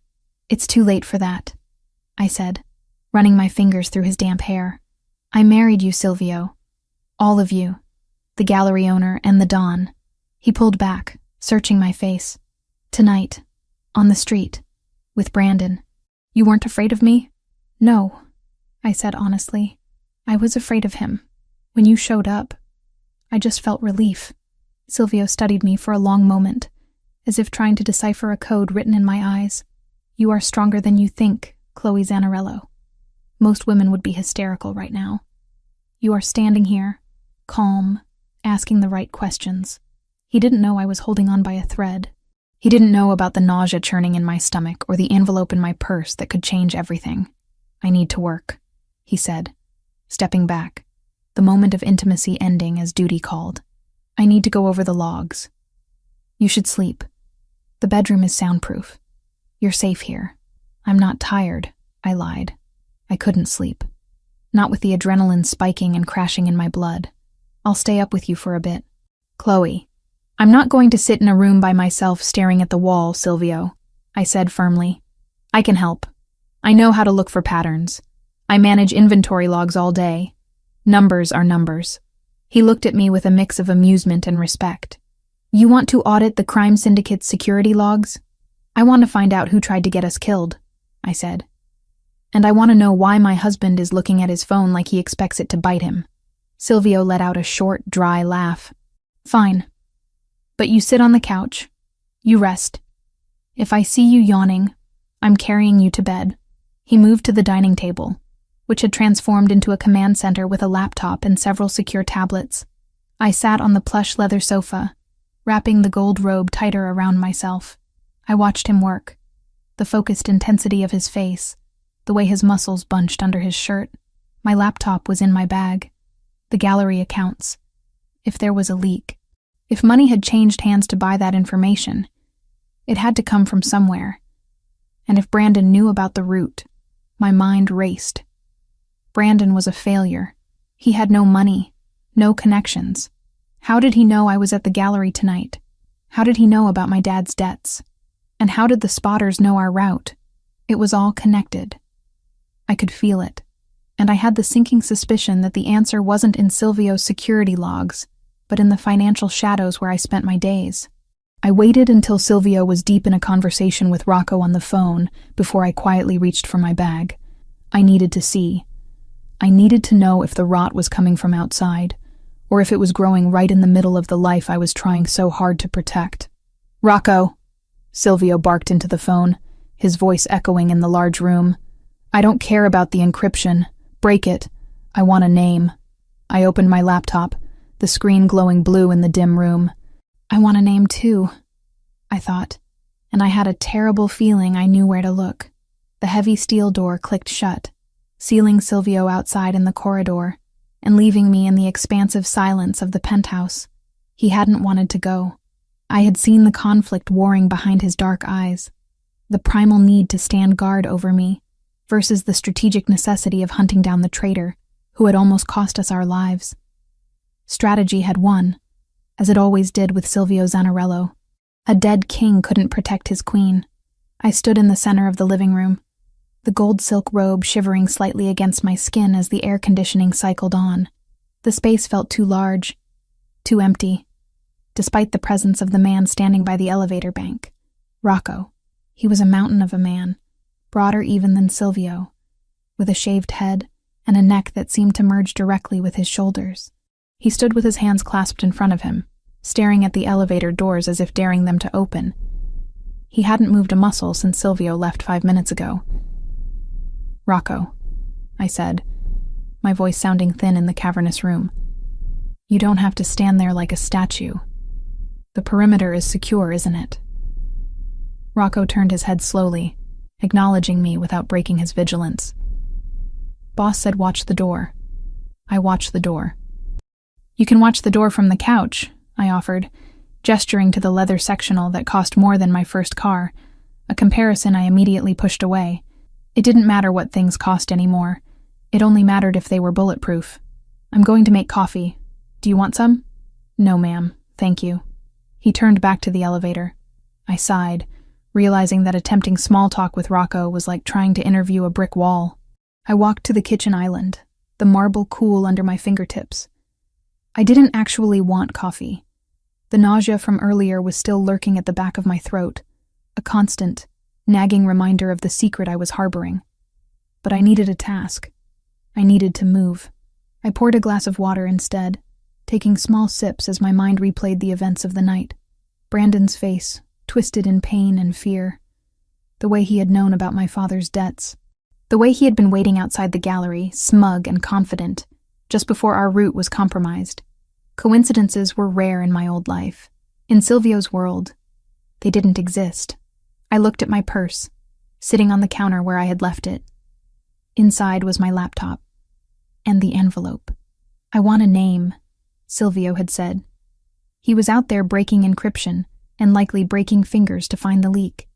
It's too late for that, I said, running my fingers through his damp hair. I married you, Silvio. All of you. The gallery owner and the Don. He pulled back, searching my face. Tonight, on the street, with Brandon. You weren't afraid of me? No, I said honestly. I was afraid of him. When you showed up, I just felt relief. Silvio studied me for a long moment, as if trying to decipher a code written in my eyes. You are stronger than you think, Chloe Zanarello. Most women would be hysterical right now. You are standing here, calm, asking the right questions. He didn't know I was holding on by a thread. He didn't know about the nausea churning in my stomach or the envelope in my purse that could change everything. I need to work, he said, stepping back, the moment of intimacy ending as duty called. I need to go over the logs. You should sleep. The bedroom is soundproof. You're safe here. I'm not tired, I lied. I couldn't sleep. Not with the adrenaline spiking and crashing in my blood. I'll stay up with you for a bit. Chloe, I'm not going to sit in a room by myself staring at the wall, Silvio, I said firmly. I can help. I know how to look for patterns. I manage inventory logs all day. Numbers are numbers. He looked at me with a mix of amusement and respect. You want to audit the crime syndicate's security logs? I want to find out who tried to get us killed, I said. And I want to know why my husband is looking at his phone like he expects it to bite him. Silvio let out a short, dry laugh. Fine. But you sit on the couch. You rest. If I see you yawning, I'm carrying you to bed. He moved to the dining table, which had transformed into a command center with a laptop and several secure tablets. I sat on the plush leather sofa, wrapping the gold robe tighter around myself. I watched him work, the focused intensity of his face, the way his muscles bunched under his shirt. My laptop was in my bag. The gallery accounts. If there was a leak, if money had changed hands to buy that information, it had to come from somewhere. And if Brandon knew about the root, my mind raced. Brandon was a failure. He had no money, no connections. How did he know I was at the gallery tonight? How did he know about my dad's debts? And how did the spotters know our route? It was all connected. I could feel it, and I had the sinking suspicion that the answer wasn't in Silvio's security logs, but in the financial shadows where I spent my days. I waited until Silvio was deep in a conversation with Rocco on the phone before I quietly reached for my bag. I needed to see. I needed to know if the rot was coming from outside, or if it was growing right in the middle of the life I was trying so hard to protect. Rocco, Silvio barked into the phone, his voice echoing in the large room. I don't care about the encryption. Break it. I want a name. I opened my laptop, the screen glowing blue in the dim room. I want a name too, I thought, and I had a terrible feeling I knew where to look. The heavy steel door clicked shut, sealing Silvio outside in the corridor, and leaving me in the expansive silence of the penthouse. He hadn't wanted to go. I had seen the conflict warring behind his dark eyes, the primal need to stand guard over me, versus the strategic necessity of hunting down the traitor who had almost cost us our lives. Strategy had won, as it always did with Silvio Zanarello. A dead king couldn't protect his queen. I stood in the center of the living room. the gold silk robe shivering slightly against my skin as the air conditioning cycled on. The space felt too large, too empty, despite the presence of the man standing by the elevator bank. Rocco. He was a mountain of a man, broader even than Silvio, with a shaved head and a neck that seemed to merge directly with his shoulders. He stood with his hands clasped in front of him, staring at the elevator doors as if daring them to open. He hadn't moved a muscle since Silvio left 5 minutes ago. "Rocco," I said, my voice sounding thin in the cavernous room. "You don't have to stand there like a statue. The perimeter is secure, isn't it?" Rocco turned his head slowly, acknowledging me without breaking his vigilance. "Boss said watch the door." I watched the door. "You can watch the door from the couch," I offered, gesturing to the leather sectional that cost more than my first car, a comparison I immediately pushed away. It didn't matter what things cost anymore. It only mattered if they were bulletproof. "I'm going to make coffee. Do you want some?" "No, ma'am, thank you." He turned back to the elevator. I sighed, realizing that attempting small talk with Rocco was like trying to interview a brick wall. I walked to the kitchen island, the marble cool under my fingertips. I didn't actually want coffee. The nausea from earlier was still lurking at the back of my throat, a constant, nagging reminder of the secret I was harboring. But I needed a task. I needed to move. I poured a glass of water instead, taking small sips as my mind replayed the events of the night. Brandon's face, twisted in pain and fear. The way he had known about my father's debts. The way he had been waiting outside the gallery, smug and confident, just before our route was compromised. Coincidences were rare in my old life. In Silvio's world, they didn't exist. I looked at my purse, sitting on the counter where I had left it. Inside was my laptop. And the envelope. "I want a name," Silvio had said. He was out there breaking encryption, and likely breaking fingers to find the leak.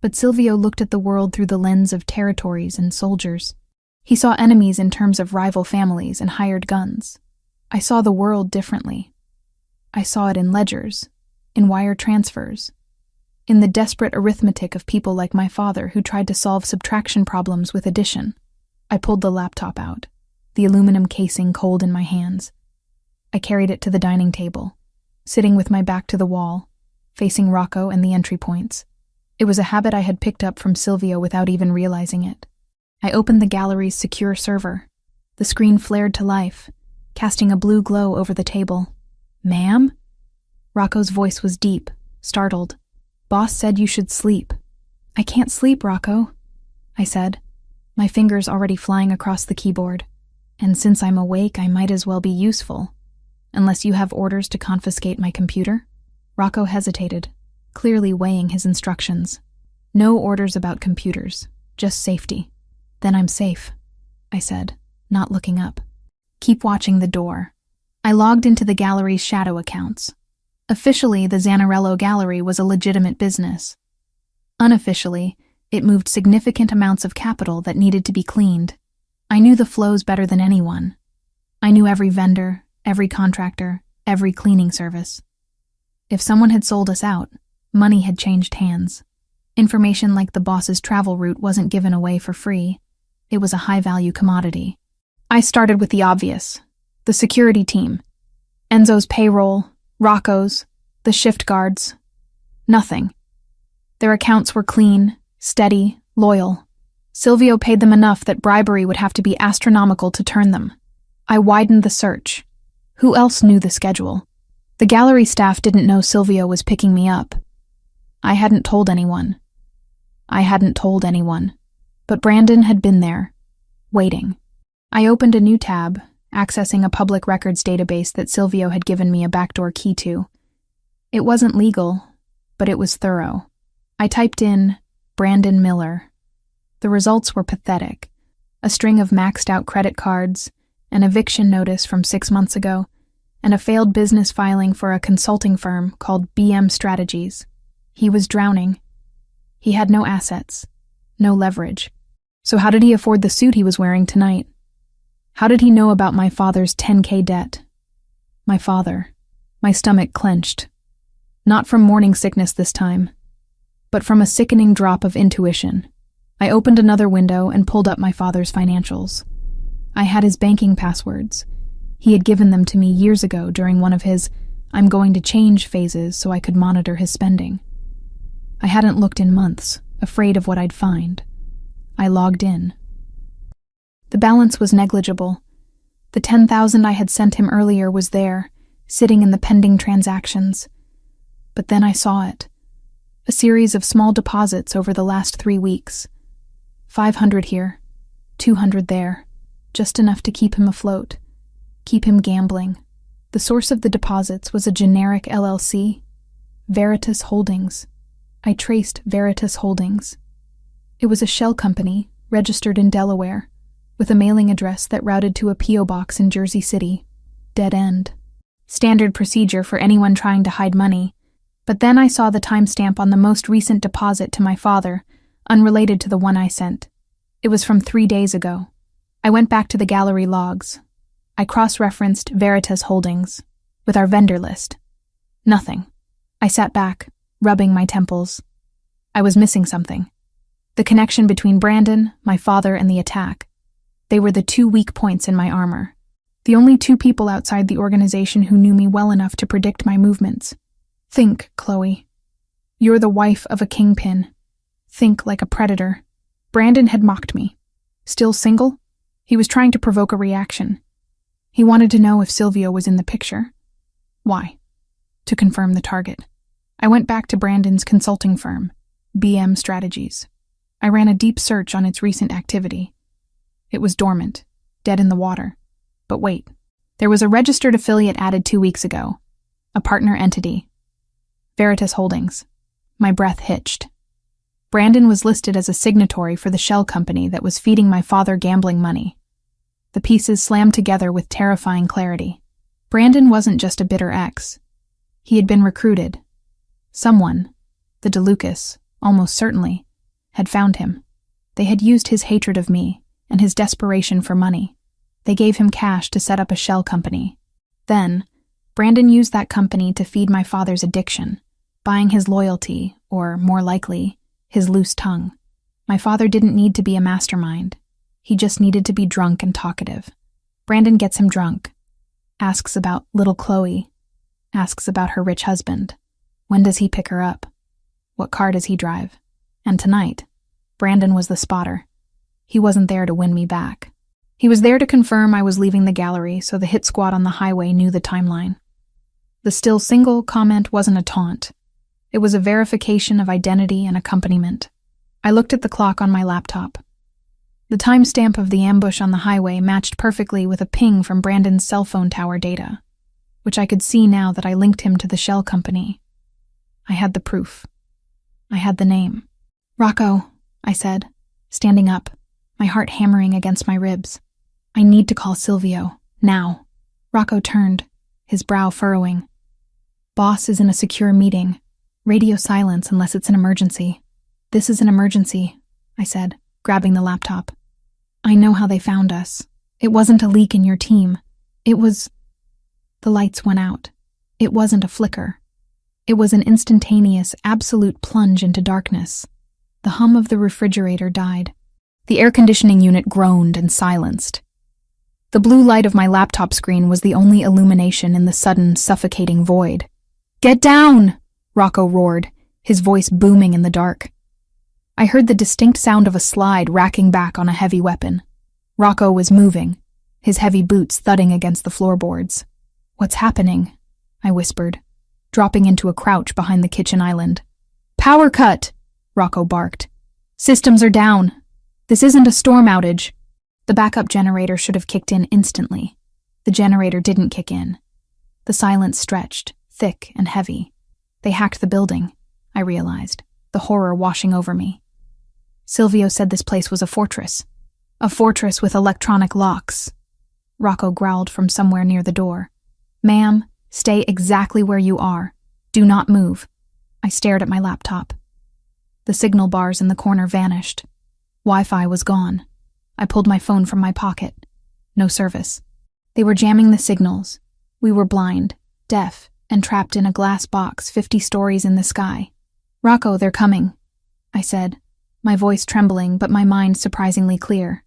But Silvio looked at the world through the lens of territories and soldiers. He saw enemies in terms of rival families and hired guns. I saw the world differently. I saw it in ledgers, in wire transfers, in the desperate arithmetic of people like my father who tried to solve subtraction problems with addition. I pulled the laptop out, the aluminum casing cold in my hands. I carried it to the dining table, sitting with my back to the wall, facing Rocco and the entry points. It was a habit I had picked up from Silvio without even realizing it. I opened the gallery's secure server. The screen flared to life, casting a blue glow over the table. "Ma'am?" Rocco's voice was deep, startled. "Boss said you should sleep." "I can't sleep, Rocco," I said, my fingers already flying across the keyboard. "And since I'm awake, I might as well be useful. Unless you have orders to confiscate my computer?" Rocco hesitated, clearly weighing his instructions. "No orders about computers, just safety." "Then I'm safe," I said, not looking up. "Keep watching the door." I logged into the gallery's shadow accounts. Officially, the Zanarello Gallery was a legitimate business. Unofficially, it moved significant amounts of capital that needed to be cleaned. I knew the flows better than anyone. I knew every vendor, every contractor, every cleaning service. If someone had sold us out, money had changed hands. Information like the boss's travel route wasn't given away for free. It was a high-value commodity. I started with the obvious. The security team. Enzo's payroll, Rocco's, the shift guards. Nothing. Their accounts were clean, steady, loyal. Silvio paid them enough that bribery would have to be astronomical to turn them. I widened the search. Who else knew the schedule? The gallery staff didn't know Silvio was picking me up. I hadn't told anyone. But Brandon had been there, waiting. I opened a new tab, accessing a public records database that Silvio had given me a backdoor key to. It wasn't legal, but it was thorough. I typed in Brandon Miller. The results were pathetic. A string of maxed-out credit cards, an eviction notice from 6 months ago, and a failed business filing for a consulting firm called BM Strategies. He was drowning. He had no assets, no leverage. So how did he afford the suit he was wearing tonight? How did he know about my father's $10,000 debt? My father. My stomach clenched. Not from morning sickness this time, but from a sickening drop of intuition. I opened another window and pulled up my father's financials. I had his banking passwords. He had given them to me years ago during one of his "I'm going to change" phases so I could monitor his spending. I hadn't looked in months, afraid of what I'd find. I logged in. The balance was negligible. The $10,000 I had sent him earlier was there, sitting in the pending transactions. But then I saw it. A series of small deposits over the last 3 weeks. 500 here, 200 there, just enough to keep him afloat, keep him gambling. The source of the deposits was a generic LLC, Veritas Holdings. I traced Veritas Holdings. It was a shell company, registered in Delaware, with a mailing address that routed to a P.O. box in Jersey City. Dead end. Standard procedure for anyone trying to hide money. But then I saw the timestamp on the most recent deposit to my father, unrelated to the one I sent. It was from 3 days ago. I went back to the gallery logs. I cross-referenced Veritas Holdings with our vendor list. Nothing. I sat back, rubbing my temples. I was missing something. The connection between Brandon, my father, and the attack. They were the 2 weak points in my armor. The only 2 people outside the organization who knew me well enough to predict my movements. Think, Chloe. You're the wife of a kingpin. Think like a predator. Brandon had mocked me. Still single? He was trying to provoke a reaction. He wanted to know if Silvio was in the picture. Why? To confirm the target. I went back to Brandon's consulting firm, BM Strategies. I ran a deep search on its recent activity. It was dormant, dead in the water. But wait, there was a registered affiliate added 2 weeks ago, a partner entity. Veritas Holdings. My breath hitched. Brandon was listed as a signatory for the shell company that was feeding my father gambling money. The pieces slammed together with terrifying clarity. Brandon wasn't just a bitter ex. He had been recruited. Someone, the DeLucas, almost certainly, had found him. They had used his hatred of me and his desperation for money. They gave him cash to set up a shell company. Then, Brandon used that company to feed my father's addiction, buying his loyalty, or, more likely, his loose tongue. My father didn't need to be a mastermind. He just needed to be drunk and talkative. Brandon gets him drunk, asks about little Chloe, asks about her rich husband. When does he pick her up? What car does he drive? And tonight, Brandon was the spotter. He wasn't there to win me back. He was there to confirm I was leaving the gallery so the hit squad on the highway knew the timeline. The "still single" comment wasn't a taunt. It was a verification of identity and accompaniment. I looked at the clock on my laptop. The timestamp of the ambush on the highway matched perfectly with a ping from Brandon's cell phone tower data, which I could see now that I linked him to the shell company. I had the proof. I had the name. "Rocco," I said, standing up, my heart hammering against my ribs. "I need to call Silvio, now." Rocco turned, his brow furrowing. "Boss is in a secure meeting. Radio silence unless it's an emergency." "This is an emergency," I said, grabbing the laptop. "I know how they found us. It wasn't a leak in your team. It was..." The lights went out. It wasn't a flicker. It was an instantaneous, absolute plunge into darkness. The hum of the refrigerator died. The air conditioning unit groaned and silenced. The blue light of my laptop screen was the only illumination in the sudden, suffocating void. "Get down!" Rocco roared, his voice booming in the dark. I heard the distinct sound of a slide racking back on a heavy weapon. Rocco was moving, his heavy boots thudding against the floorboards. "What's happening?" I whispered, dropping into a crouch behind the kitchen island. "Power cut!" Rocco barked. "Systems are down. This isn't a storm outage." The backup generator should have kicked in instantly. The generator didn't kick in. The silence stretched, thick and heavy. They hacked the building, I realized, the horror washing over me. Silvio said this place was a fortress. A fortress with electronic locks. Rocco growled from somewhere near the door. "Ma'am, stay exactly where you are. Do not move." I stared at my laptop. The signal bars in the corner vanished. Wi-Fi was gone. I pulled my phone from my pocket. No service. They were jamming the signals. We were blind, deaf, and trapped in a glass box 50 stories in the sky. "Rocco, they're coming," I said, my voice trembling but my mind surprisingly clear.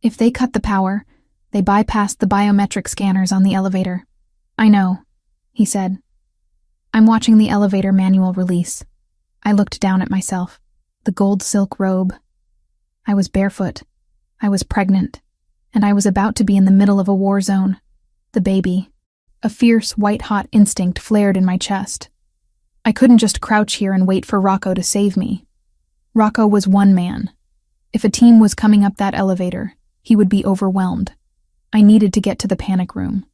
If they cut the power, they bypassed the biometric scanners on the elevator. I know, he said. I'm watching the elevator manual release. I looked down at myself. The gold silk robe. I was barefoot. I was pregnant. And I was about to be in the middle of a war zone. The baby. A fierce, white-hot instinct flared in my chest. I couldn't just crouch here and wait for Rocco to save me. Rocco was one man. If a team was coming up that elevator, he would be overwhelmed. I needed to get to the panic room.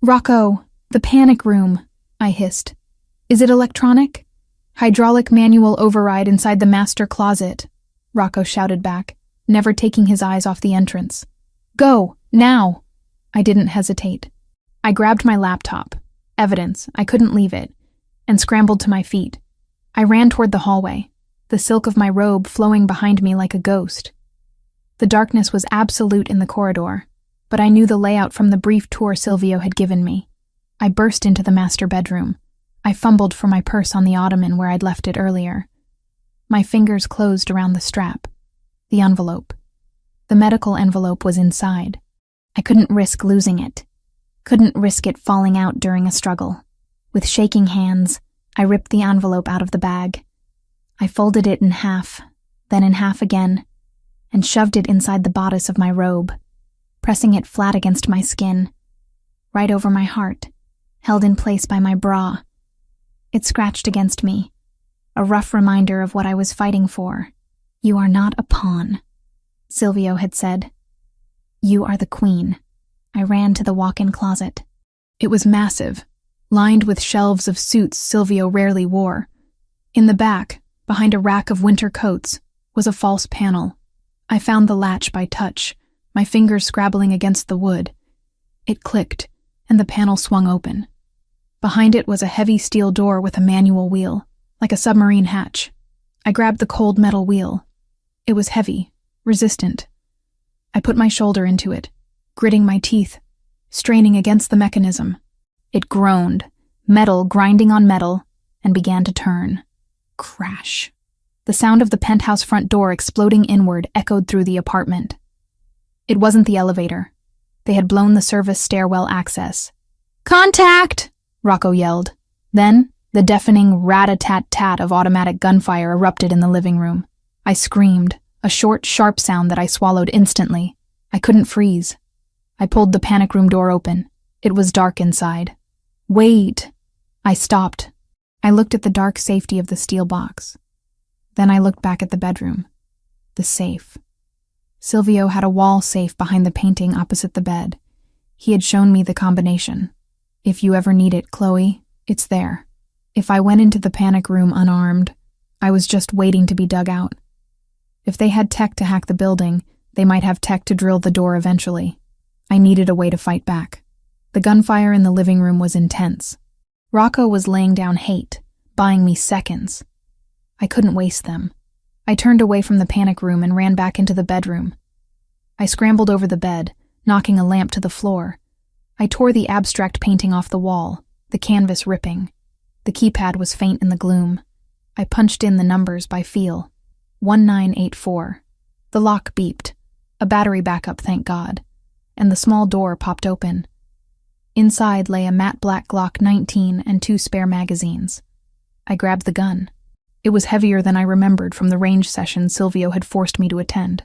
Rocco, the panic room, I hissed. Is it electronic? Hydraulic manual override inside the master closet, Rocco shouted back, never taking his eyes off the entrance. Go, now! I didn't hesitate. I grabbed my laptop, evidence, I couldn't leave it, and scrambled to my feet. I ran toward the hallway, the silk of my robe flowing behind me like a ghost. The darkness was absolute in the corridor, but I knew the layout from the brief tour Silvio had given me. I burst into the master bedroom. I fumbled for my purse on the ottoman where I'd left it earlier. My fingers closed around the strap. The envelope. The medical envelope was inside. I couldn't risk losing it. Couldn't risk it falling out during a struggle. With shaking hands, I ripped the envelope out of the bag. I folded it in half, then in half again, and shoved it inside the bodice of my robe, pressing it flat against my skin, right over my heart, held in place by my bra. It scratched against me, a rough reminder of what I was fighting for. You are not a pawn, Silvio had said. You are the queen. I ran to the walk-in closet. It was massive, lined with shelves of suits Silvio rarely wore. In the back, behind a rack of winter coats, was a false panel. I found the latch by touch, my fingers scrabbling against the wood. It clicked, and the panel swung open. Behind it was a heavy steel door with a manual wheel, like a submarine hatch. I grabbed the cold metal wheel. It was heavy, resistant. I put my shoulder into it, gritting my teeth, straining against the mechanism. It groaned, metal grinding on metal, and began to turn. Crash. The sound of the penthouse front door exploding inward echoed through the apartment. It wasn't the elevator. They had blown the service stairwell access. Contact! Rocco yelled. Then, the deafening rat-a-tat-tat of automatic gunfire erupted in the living room. I screamed, a short, sharp sound that I swallowed instantly. I couldn't freeze. I pulled the panic room door open. It was dark inside. Wait! I stopped. I looked at the dark safety of the steel box. Then I looked back at the bedroom. The safe. Silvio had a wall safe behind the painting opposite the bed. He had shown me the combination. If you ever need it, Chloe, it's there. If I went into the panic room unarmed, I was just waiting to be dug out. If they had tech to hack the building, they might have tech to drill the door eventually. I needed a way to fight back. The gunfire in the living room was intense. Rocco was laying down hate, buying me seconds. I couldn't waste them. I turned away from the panic room and ran back into the bedroom. I scrambled over the bed, knocking a lamp to the floor. I tore the abstract painting off the wall, the canvas ripping. The keypad was faint in the gloom. I punched in the numbers by feel. 1984. The lock beeped. A battery backup, thank God. And the small door popped open. Inside lay a matte black Glock 19 and 2 spare magazines. I grabbed the gun. It was heavier than I remembered from the range session Silvio had forced me to attend.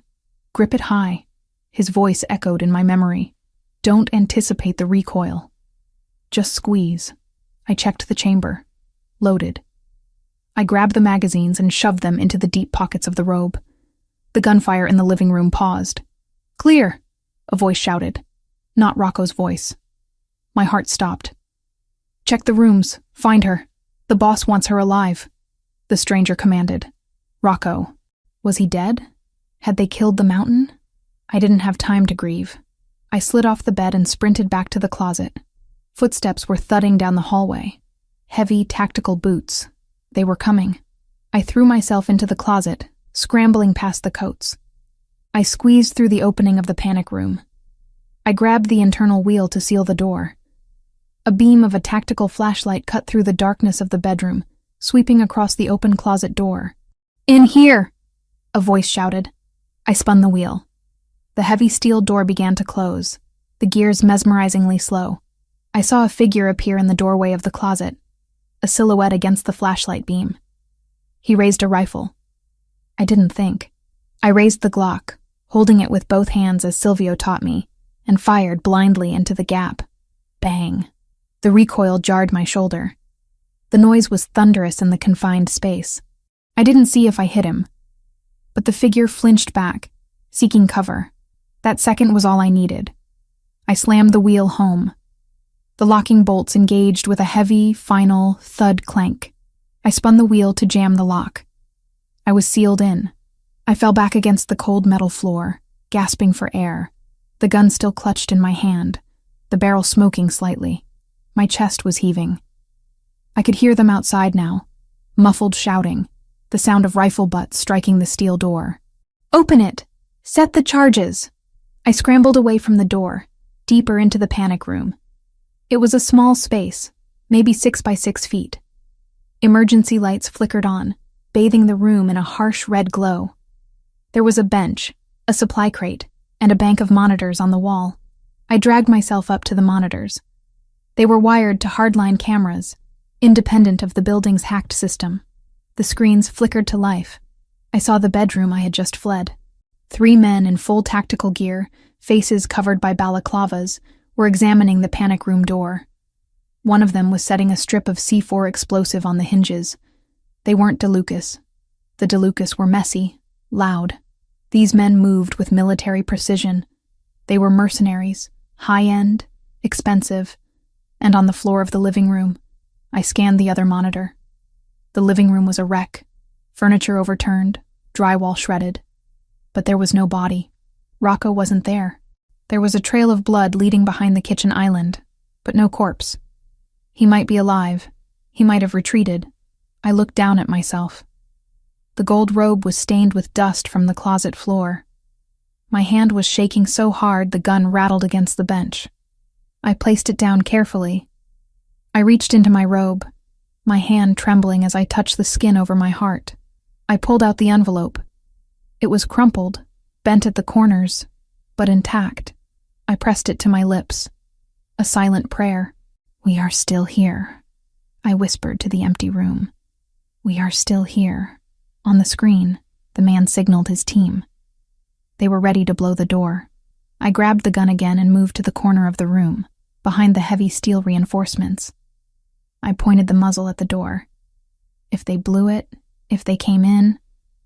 Grip it high. His voice echoed in my memory. Don't anticipate the recoil. Just squeeze. I checked the chamber. Loaded. I grabbed the magazines and shoved them into the deep pockets of the robe. The gunfire in the living room paused. Clear, a voice shouted. Not Rocco's voice. My heart stopped. Check the rooms. Find her. The boss wants her alive, the stranger commanded. Rocco. Was he dead? Had they killed the mountain? I didn't have time to grieve. I slid off the bed and sprinted back to the closet. Footsteps were thudding down the hallway. Heavy, tactical boots. They were coming. I threw myself into the closet, scrambling past the coats. I squeezed through the opening of the panic room. I grabbed the internal wheel to seal the door. A beam of a tactical flashlight cut through the darkness of the bedroom, sweeping across the open closet door. In here! a voice shouted. I spun the wheel. The heavy steel door began to close, the gears mesmerizingly slow. I saw a figure appear in the doorway of the closet, a silhouette against the flashlight beam. He raised a rifle. I didn't think. I raised the Glock, holding it with both hands as Silvio taught me, and fired blindly into the gap. Bang. The recoil jarred my shoulder. The noise was thunderous in the confined space. I didn't see if I hit him, but the figure flinched back, seeking cover. That second was all I needed. I slammed the wheel home. The locking bolts engaged with a heavy, final thud clank. I spun the wheel to jam the lock. I was sealed in. I fell back against the cold metal floor, gasping for air, the gun still clutched in my hand, the barrel smoking slightly. My chest was heaving. I could hear them outside now, muffled shouting, the sound of rifle butts striking the steel door. Open it! Set the charges! I scrambled away from the door, deeper into the panic room. It was a small space, maybe 6 by 6 feet. Emergency lights flickered on, bathing the room in a harsh red glow. There was a bench, a supply crate, and a bank of monitors on the wall. I dragged myself up to the monitors. They were wired to hardline cameras, independent of the building's hacked system. The screens flickered to life. I saw the bedroom I had just fled. 3 men in full tactical gear, faces covered by balaclavas, were examining the panic room door. One of them was setting a strip of C4 explosive on the hinges. They weren't DeLucas. The DeLucas were messy, loud. These men moved with military precision. They were mercenaries, high-end, expensive, and on the floor of the living room, I scanned the other monitor. The living room was a wreck, furniture overturned, drywall shredded. But there was no body. Rocco wasn't there. There was a trail of blood leading behind the kitchen island, but no corpse. He might be alive. He might have retreated. I looked down at myself. The gold robe was stained with dust from the closet floor. My hand was shaking so hard the gun rattled against the bench. I placed it down carefully. I reached into my robe, my hand trembling as I touched the skin over my heart. I pulled out the envelope. It was crumpled, bent at the corners, but intact. I pressed it to my lips. A silent prayer. "We are still here," I whispered to the empty room. "We are still here." On the screen, the man signaled his team. They were ready to blow the door. I grabbed the gun again and moved to the corner of the room, behind the heavy steel reinforcements. I pointed the muzzle at the door. If they blew it, if they came in,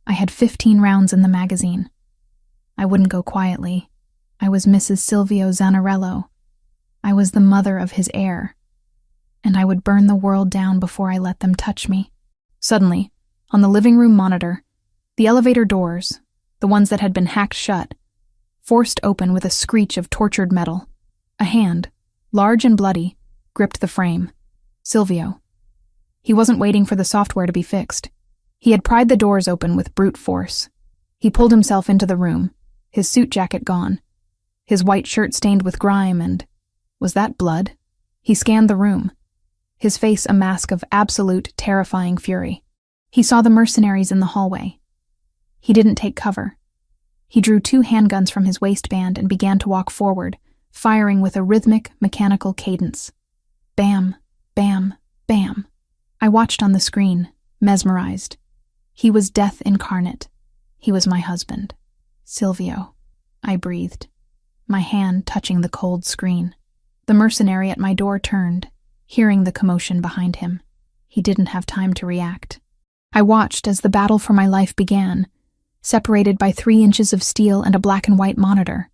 I had 15 rounds in the magazine. I wouldn't go quietly. I was Mrs. Silvio Zanarello. I was the mother of his heir. And I would burn the world down before I let them touch me. Suddenly, on the living room monitor, the elevator doors, the ones that had been hacked shut, forced open with a screech of tortured metal. A hand, large and bloody, gripped the frame. Silvio. He wasn't waiting for the software to be fixed. He had pried the doors open with brute force. He pulled himself into the room, his suit jacket gone, his white shirt stained with grime and... was that blood? He scanned the room, his face a mask of absolute, terrifying fury. He saw the mercenaries in the hallway. He didn't take cover. He drew 2 handguns from his waistband and began to walk forward, firing with a rhythmic, mechanical cadence. Bam, bam, bam. I watched on the screen, mesmerized. He was death incarnate. He was my husband. Silvio. I breathed, my hand touching the cold screen. The mercenary at my door turned, hearing the commotion behind him. He didn't have time to react. I watched as the battle for my life began, separated by 3 inches of steel and a black and white monitor.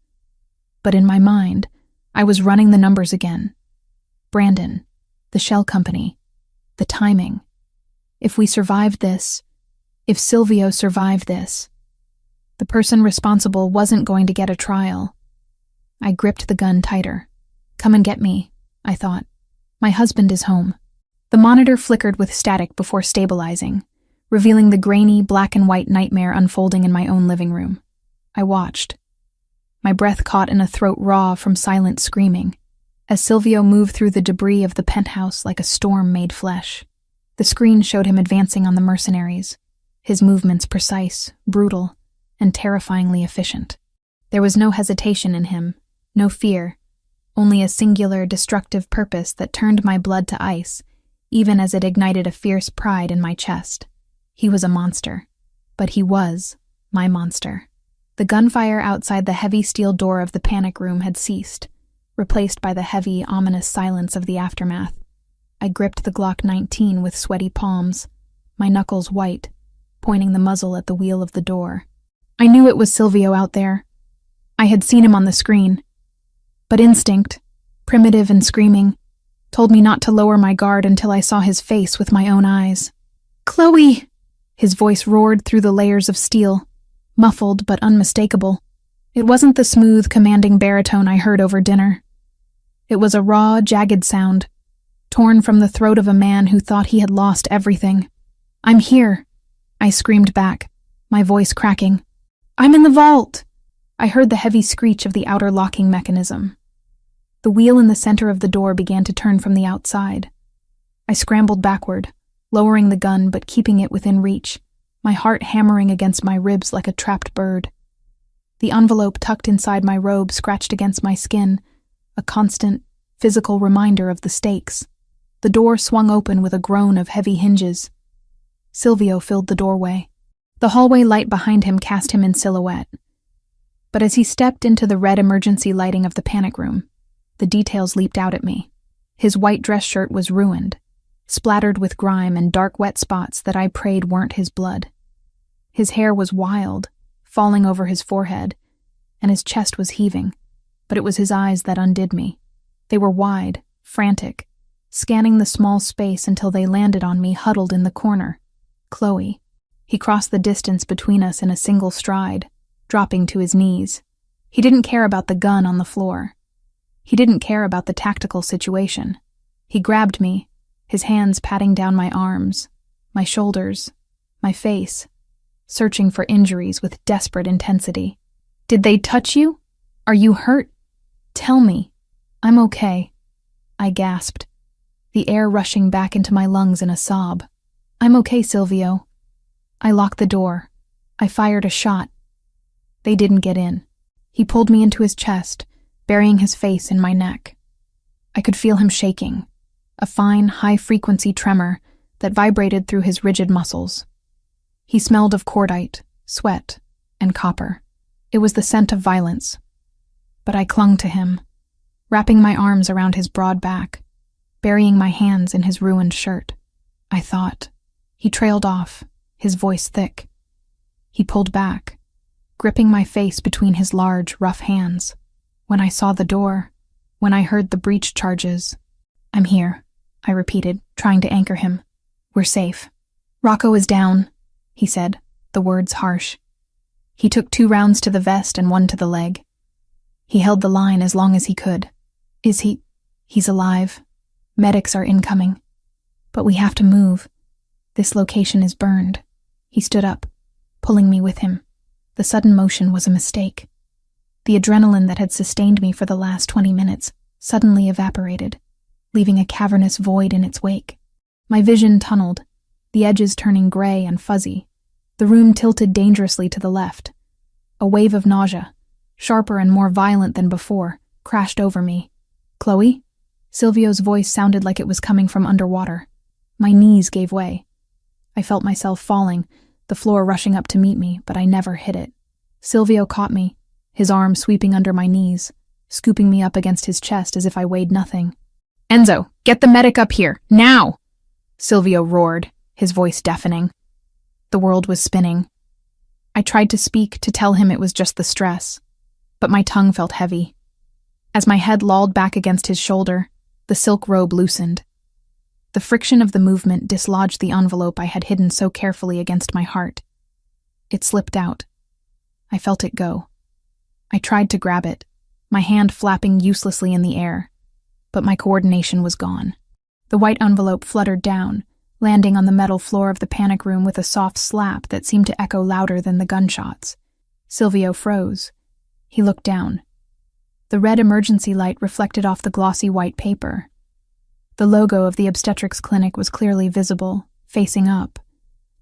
But in my mind, I was running the numbers again. Brandon, the shell company, the timing. If we survived this, if Silvio survived this, the person responsible wasn't going to get a trial. I gripped the gun tighter. Come and get me, I thought. My husband is home. The monitor flickered with static before stabilizing, revealing the grainy black and white nightmare unfolding in my own living room. I watched. My breath caught in a throat raw from silent screaming, as Silvio moved through the debris of the penthouse like a storm made flesh. The screen showed him advancing on the mercenaries, his movements precise, brutal, and terrifyingly efficient. There was no hesitation in him, no fear, only a singular, destructive purpose that turned my blood to ice, even as it ignited a fierce pride in my chest. He was a monster, but he was my monster. The gunfire outside the heavy steel door of the panic room had ceased, replaced by the heavy, ominous silence of the aftermath. I gripped the Glock 19 with sweaty palms, my knuckles white, pointing the muzzle at the wheel of the door. I knew it was Silvio out there. I had seen him on the screen. But instinct, primitive and screaming, told me not to lower my guard until I saw his face with my own eyes. "Chloe!" His voice roared through the layers of steel, muffled but unmistakable. It wasn't the smooth, commanding baritone I heard over dinner. It was a raw, jagged sound, torn from the throat of a man who thought he had lost everything. "I'm here," I screamed back, my voice cracking. "I'm in the vault!" I heard the heavy screech of the outer locking mechanism. The wheel in the center of the door began to turn from the outside. I scrambled backward, lowering the gun but keeping it within reach, my heart hammering against my ribs like a trapped bird. The envelope tucked inside my robe scratched against my skin, a constant, physical reminder of the stakes. The door swung open with a groan of heavy hinges. Silvio filled the doorway. The hallway light behind him cast him in silhouette. But as he stepped into the red emergency lighting of the panic room, the details leaped out at me. His white dress shirt was ruined, splattered with grime and dark wet spots that I prayed weren't his blood. His hair was wild, falling over his forehead, and his chest was heaving, but it was his eyes that undid me. They were wide, frantic, scanning the small space until they landed on me huddled in the corner. Chloe. He crossed the distance between us in a single stride, dropping to his knees. He didn't care about the gun on the floor. He didn't care about the tactical situation. He grabbed me, his hands patting down my arms, my shoulders, my face, searching for injuries with desperate intensity. "Did they touch you? Are you hurt? Tell me." "I'm okay," I gasped, the air rushing back into my lungs in a sob. "I'm okay, Silvio." I locked the door. I fired a shot. They didn't get in. He pulled me into his chest, burying his face in my neck. I could feel him shaking, a fine, high-frequency tremor that vibrated through his rigid muscles. He smelled of cordite, sweat, and copper. It was the scent of violence. But I clung to him, wrapping my arms around his broad back, burying my hands in his ruined shirt. I thought. He trailed off, his voice thick. He pulled back, gripping my face between his large, rough hands. When I saw the door, when I heard the breach charges, "I'm here," I repeated, trying to anchor him. "We're safe." "Rocco is down," he said, the words harsh. He took 2 rounds to the vest and 1 to the leg. He held the line as long as he could. "Is he? He's alive. Medics are incoming. But we have to move. This location is burned." He stood up, pulling me with him. The sudden motion was a mistake. The adrenaline that had sustained me for the last 20 minutes suddenly evaporated, leaving a cavernous void in its wake. My vision tunneled, the edges turning gray and fuzzy. The room tilted dangerously to the left. A wave of nausea, sharper and more violent than before, crashed over me. "Chloe?" Silvio's voice sounded like it was coming from underwater. My knees gave way. I felt myself falling, the floor rushing up to meet me, but I never hit it. Silvio caught me, his arm sweeping under my knees, scooping me up against his chest as if I weighed nothing. "Enzo, get the medic up here, now!" Silvio roared, his voice deafening. The world was spinning. I tried to speak, to tell him it was just the stress, but my tongue felt heavy. As my head lolled back against his shoulder, the silk robe loosened. The friction of the movement dislodged the envelope I had hidden so carefully against my heart. It slipped out. I felt it go. I tried to grab it, my hand flapping uselessly in the air, but my coordination was gone. The white envelope fluttered down, landing on the metal floor of the panic room with a soft slap that seemed to echo louder than the gunshots. Silvio froze. He looked down. The red emergency light reflected off the glossy white paper. The logo of the obstetrics clinic was clearly visible, facing up.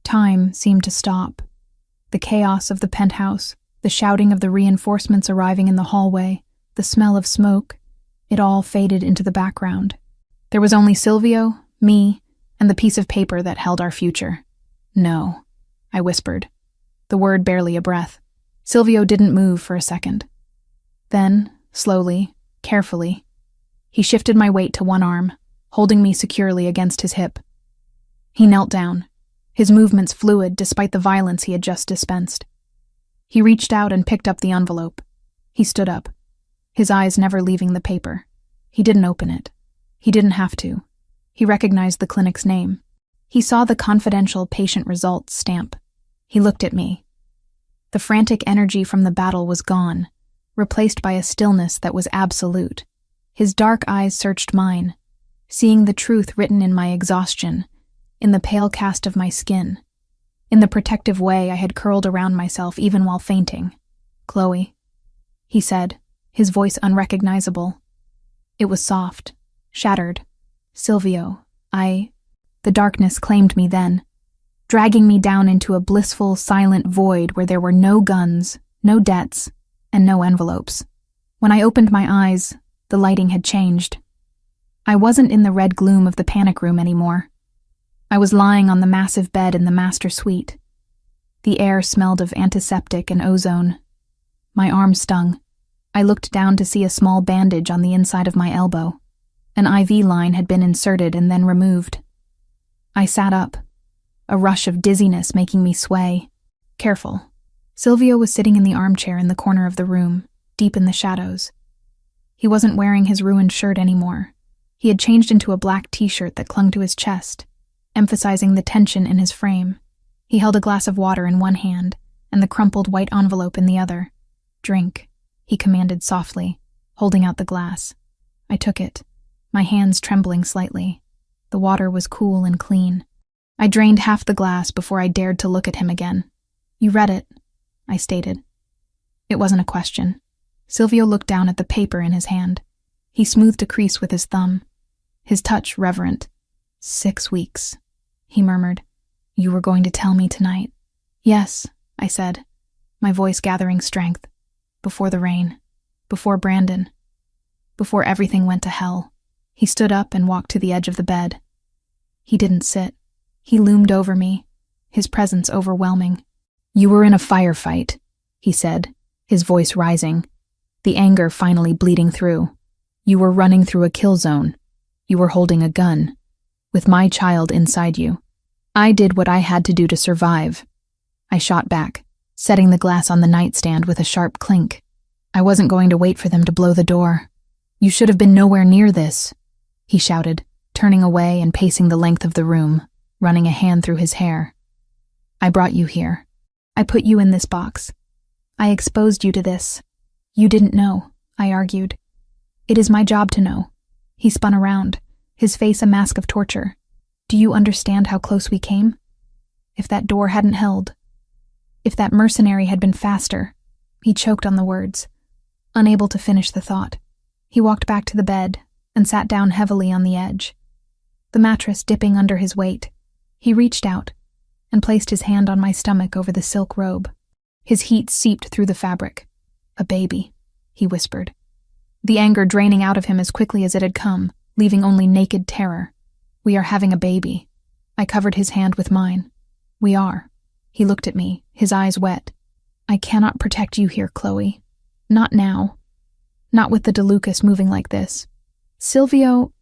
Time seemed to stop. The chaos of the penthouse, the shouting of the reinforcements arriving in the hallway, the smell of smoke, it all faded into the background. There was only Silvio, me, and the piece of paper that held our future. No, I whispered, the word barely a breath. Silvio didn't move for a second. Then, slowly, carefully, he shifted my weight to one arm, holding me securely against his hip. He knelt down, his movements fluid despite the violence he had just dispensed. He reached out and picked up the envelope. He stood up, his eyes never leaving the paper. He didn't open it. He didn't have to. He recognized the clinic's name. He saw the confidential patient results stamp. He looked at me. The frantic energy from the battle was gone, replaced by a stillness that was absolute. His dark eyes searched mine, seeing the truth written in my exhaustion, in the pale cast of my skin, in the protective way I had curled around myself even while fainting. "Chloe," he said, his voice unrecognizable. It was soft, shattered. "Silvio, The darkness claimed me then, dragging me down into a blissful, silent void where there were no guns, no debts, and no envelopes. When I opened my eyes, the lighting had changed. I wasn't in the red gloom of the panic room anymore. I was lying on the massive bed in the master suite. The air smelled of antiseptic and ozone. My arm stung. I looked down to see a small bandage on the inside of my elbow. An IV line had been inserted and then removed. I sat up, a rush of dizziness making me sway. Careful. Silvio was sitting in the armchair in the corner of the room, deep in the shadows. He wasn't wearing his ruined shirt anymore. He had changed into a black t-shirt that clung to his chest, emphasizing the tension in his frame. He held a glass of water in one hand and the crumpled white envelope in the other. "Drink," he commanded softly, holding out the glass. I took it, my hands trembling slightly. The water was cool and clean. I drained half the glass before I dared to look at him again. "You read it," I stated. It wasn't a question. Silvio looked down at the paper in his hand. He smoothed a crease with his thumb, his touch reverent. 6 weeks, he murmured. "You were going to tell me tonight." "Yes," I said, my voice gathering strength. "Before the rain, before Brandon, before everything went to hell." He stood up and walked to the edge of the bed. He didn't sit. He loomed over me, his presence overwhelming. "You were in a firefight," he said, his voice rising, the anger finally bleeding through. "You were running through a kill zone. You were holding a gun, with my child inside you. I did what I had to do to survive." I shot back, setting the glass on the nightstand with a sharp clink. "I wasn't going to wait for them to blow the door. You should have been nowhere near this," he shouted, turning away and pacing the length of the room, running a hand through his hair. "I brought you here. I put you in this box. I exposed you to this. You didn't know," I argued. "It is my job to know." He spun around, his face a mask of torture. "Do you understand how close we came? If that door hadn't held, if that mercenary had been faster." He choked on the words, unable to finish the thought. He walked back to the bed and sat down heavily on the edge, the mattress dipping under his weight. He reached out and placed his hand on my stomach over the silk robe. His heat seeped through the fabric. "A baby," he whispered, the anger draining out of him as quickly as it had come, leaving only naked terror. "We are having a baby." I covered his hand with mine. "We are." He looked at me, his eyes wet. "I cannot protect you here, Chloe. Not now. Not with the DeLucas moving like this. Silvio,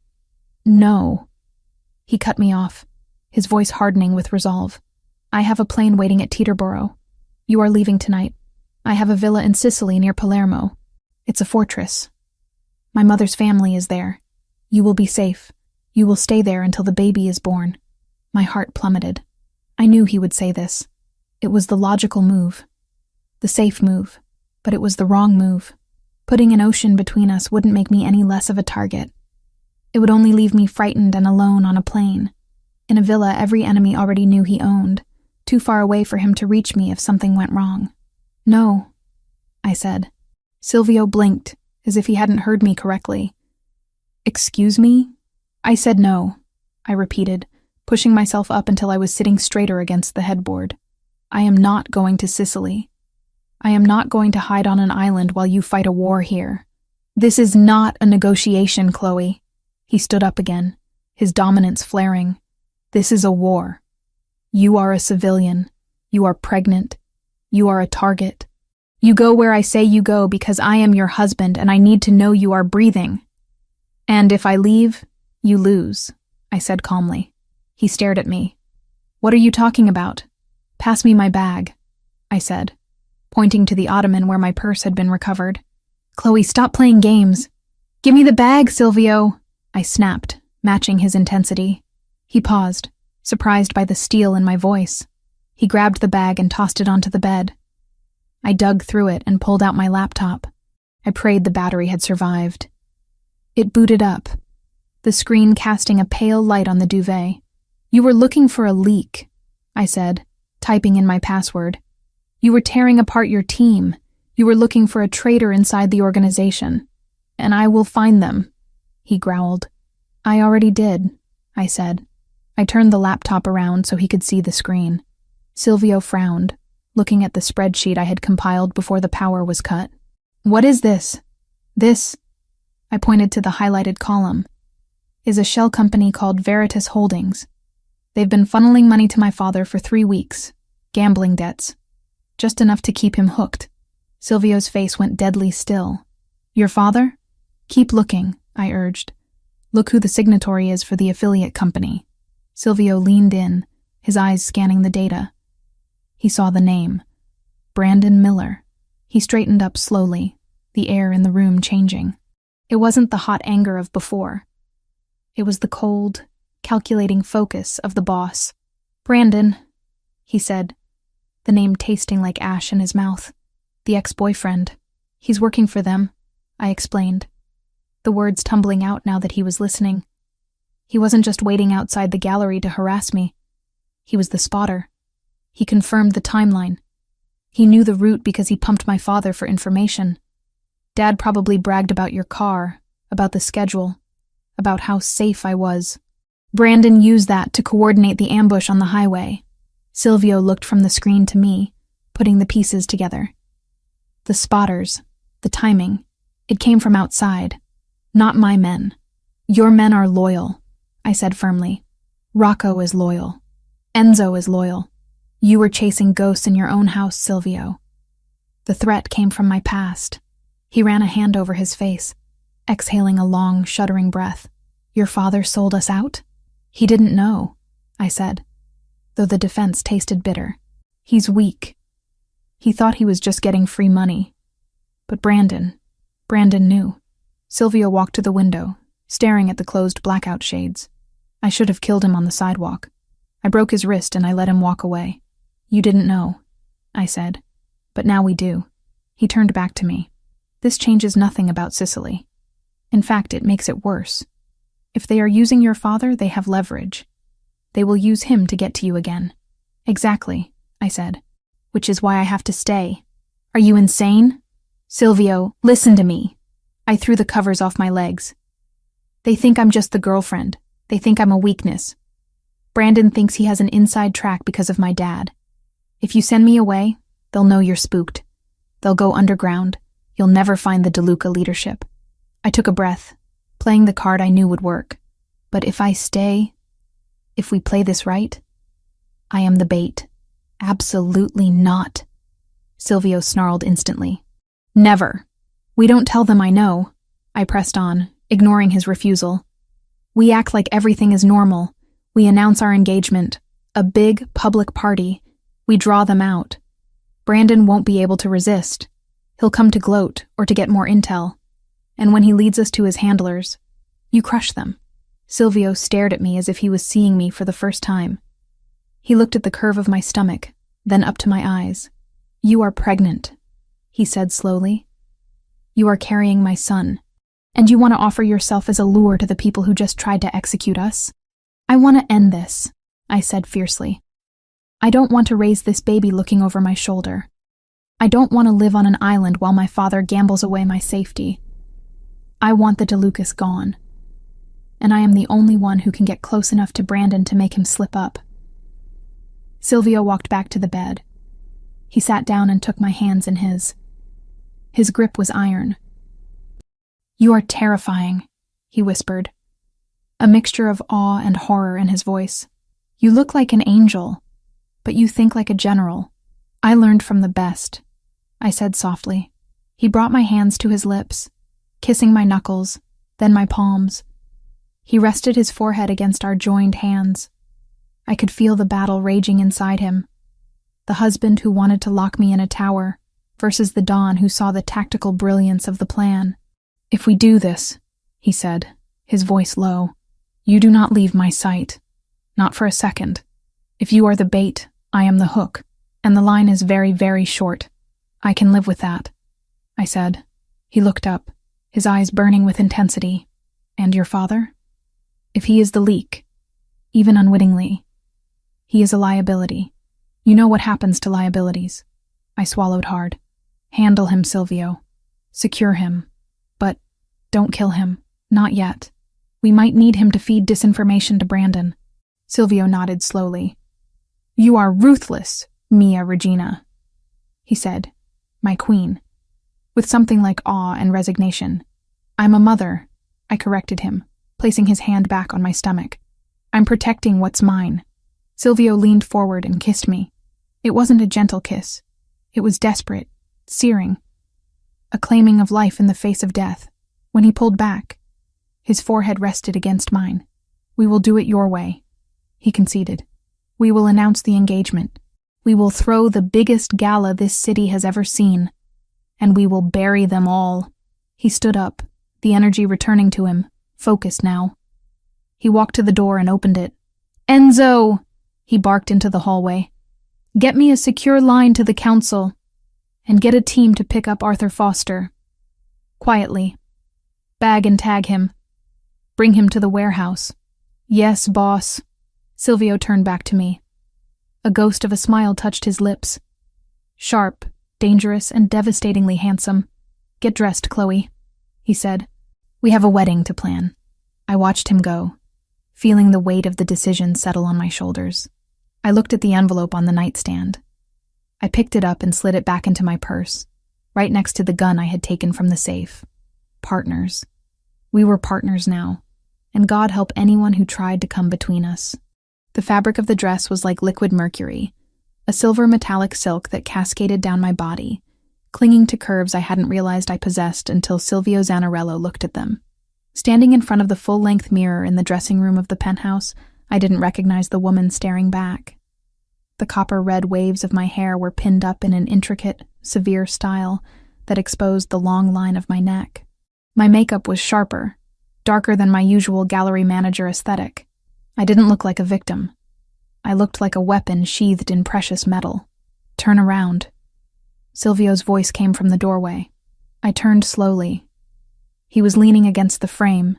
no." He cut me off, his voice hardening with resolve. "I have a plane waiting at Teterboro. You are leaving tonight. I have a villa in Sicily near Palermo. It's a fortress. My mother's family is there. You will be safe. You will stay there until the baby is born." My heart plummeted. I knew he would say this. It was the logical move. The safe move. But it was the wrong move. Putting an ocean between us wouldn't make me any less of a target. It would only leave me frightened and alone on a plane, in a villa every enemy already knew he owned, too far away for him to reach me if something went wrong. "No," I said. Silvio blinked, as if he hadn't heard me correctly. "Excuse me?" I said no, I repeated, pushing myself up until I was sitting straighter against the headboard. I am not going to Sicily. I am not going to hide on an island while you fight a war here. This is not a negotiation, Chloe. He stood up again, his dominance flaring. This is a war. You are a civilian. You are pregnant. You are a target. You go where I say you go because I am your husband and I need to know you are breathing. And if I leave, you lose, I said calmly. He stared at me. What are you talking about? Pass me my bag, I said, pointing to the ottoman where my purse had been recovered. Chloe, stop playing games. Give me the bag, Silvio, I snapped, matching his intensity. He paused, surprised by the steel in my voice. He grabbed the bag and tossed it onto the bed. I dug through it and pulled out my laptop. I prayed the battery had survived. It booted up, the screen casting a pale light on the duvet. You were looking for a leak, I said, typing in my password. You were tearing apart your team. You were looking for a traitor inside the organization. And I will find them, he growled. I already did, I said. I turned the laptop around so he could see the screen. Silvio frowned, looking at the spreadsheet I had compiled before the power was cut. What is this? This, I pointed to the highlighted column, is a shell company called Veritas Holdings. They've been funneling money to my father for 3 weeks. Gambling debts. Just enough to keep him hooked. Silvio's face went deadly still. Your father? Keep looking, I urged. Look who the signatory is for the affiliate company. Silvio leaned in, his eyes scanning the data. He saw the name. Brandon Miller. He straightened up slowly, the air in the room changing. It wasn't the hot anger of before. It was the cold, calculating focus of the boss. Brandon, he said, the name tasting like ash in his mouth. The ex-boyfriend. He's working for them, I explained, the words tumbling out now that he was listening. He wasn't just waiting outside the gallery to harass me. He was the spotter. He confirmed the timeline. He knew the route because he pumped my father for information. Dad probably bragged about your car, about the schedule, about how safe I was. Brandon used that to coordinate the ambush on the highway. Silvio looked from the screen to me, putting the pieces together. The spotters, the timing, it came from outside. Not my men. Your men are loyal, I said firmly. Rocco is loyal. Enzo is loyal. You were chasing ghosts in your own house, Silvio. The threat came from my past. He ran a hand over his face, exhaling a long, shuddering breath. Your father sold us out? He didn't know, I said, though the defense tasted bitter. He's weak. He thought he was just getting free money. But Brandon knew. Silvio walked to the window, staring at the closed blackout shades. I should have killed him on the sidewalk. I broke his wrist and I let him walk away. You didn't know, I said, but now we do. He turned back to me. This changes nothing about Sicily. In fact, it makes it worse. If they are using your father, they have leverage. They will use him to get to you again. Exactly, I said, which is why I have to stay. Are you insane? Silvio, listen to me. I threw the covers off my legs. They think I'm just the girlfriend. They think I'm a weakness. Brandon thinks he has an inside track because of my dad. If you send me away, they'll know you're spooked. They'll go underground. You'll never find the DeLuca leadership. I took a breath, playing the card I knew would work. But if I stay, if we play this right, I am the bait. Absolutely not. Silvio snarled instantly. Never. We don't tell them I know, I pressed on, ignoring his refusal. We act like everything is normal. We announce our engagement. A big, public party. We draw them out. Brandon won't be able to resist. He'll come to gloat or to get more intel. And when he leads us to his handlers, you crush them. Silvio stared at me as if he was seeing me for the first time. He looked at the curve of my stomach, then up to my eyes. You are pregnant, he said slowly. You are carrying my son, and you want to offer yourself as a lure to the people who just tried to execute us? I want to end this, I said fiercely. I don't want to raise this baby looking over my shoulder. I don't want to live on an island while my father gambles away my safety. I want the DeLucas gone. And I am the only one who can get close enough to Brandon to make him slip up. Silvio walked back to the bed, He sat down and took my hands in his. His grip was iron. "You are terrifying," he whispered, a mixture of awe and horror in his voice. "You look like an angel, but you think like a general. I learned from the best," I said softly. He brought my hands to his lips, kissing my knuckles, then my palms. He rested his forehead against our joined hands. I could feel the battle raging inside him. The husband who wanted to lock me in a tower versus the Don who saw the tactical brilliance of the plan. "If we do this," he said, his voice low, "you do not leave my sight. Not for a second. If you are the bait, I am the hook, and the line is very, very short. I can live with that," I said. He looked up, his eyes burning with intensity. "And your father? If he is the leak, even unwittingly, he is a liability. You know what happens to liabilities." I swallowed hard. "Handle him, Silvio. Secure him. But don't kill him. Not yet. We might need him to feed disinformation to Brandon." Silvio nodded slowly. "You are ruthless, Mia Regina," he said, "my queen," with something like awe and resignation. "I'm a mother," I corrected him, placing his hand back on my stomach. "I'm protecting what's mine." Silvio leaned forward and kissed me. It wasn't a gentle kiss. It was desperate, searing, a claiming of life in the face of death. When he pulled back, his forehead rested against mine. "We will do it your way," he conceded. "We will announce the engagement. We will throw the biggest gala this city has ever seen. And we will bury them all." He stood up, the energy returning to him, focused now. He walked to the door and opened it. "Enzo!" he barked into the hallway. "Get me a secure line to the council, and get a team to pick up Arthur Foster. Quietly. Bag and tag him. Bring him to the warehouse." "Yes, boss." Silvio turned back to me. A ghost of a smile touched his lips. "Sharp, dangerous, and devastatingly handsome. Get dressed, Chloe," he said. "We have a wedding to plan." I watched him go, feeling the weight of the decision settle on my shoulders. I looked at the envelope on the nightstand. I picked it up and slid it back into my purse, right next to the gun I had taken from the safe. Partners. We were partners now, and God help anyone who tried to come between us. The fabric of the dress was like liquid mercury, a silver metallic silk that cascaded down my body, clinging to curves I hadn't realized I possessed until Silvio Zanarello looked at them. Standing in front of the full-length mirror in the dressing room of the penthouse, I didn't recognize the woman staring back. The copper-red waves of my hair were pinned up in an intricate, severe style that exposed the long line of my neck. My makeup was sharper, darker than my usual gallery manager aesthetic. I didn't look like a victim. I looked like a weapon sheathed in precious metal. "Turn around." Silvio's voice came from the doorway. I turned slowly. He was leaning against the frame,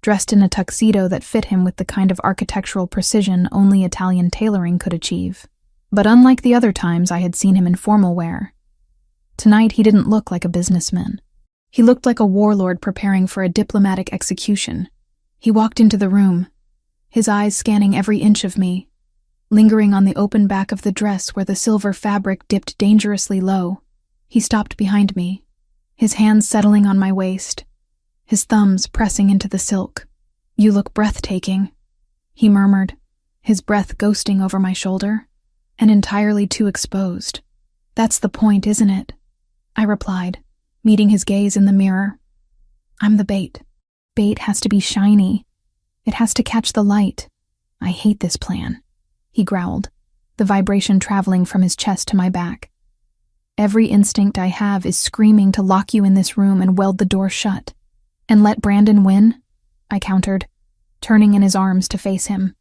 dressed in a tuxedo that fit him with the kind of architectural precision only Italian tailoring could achieve. But unlike the other times I had seen him in formal wear, tonight he didn't look like a businessman. He looked like a warlord preparing for a diplomatic execution. He walked into the room, his eyes scanning every inch of me, lingering on the open back of the dress where the silver fabric dipped dangerously low. He stopped behind me, his hands settling on my waist, his thumbs pressing into the silk. "You look breathtaking," he murmured, his breath ghosting over my shoulder, and entirely too exposed. "That's the point, isn't it?" I replied, meeting his gaze in the mirror. "I'm the bait. Bait has to be shiny. It has to catch the light. I hate this plan," he growled, the vibration traveling from his chest to my back. "Every instinct I have is screaming to lock you in this room and weld the door shut. And let Brandon win?" I countered, turning in his arms to face him.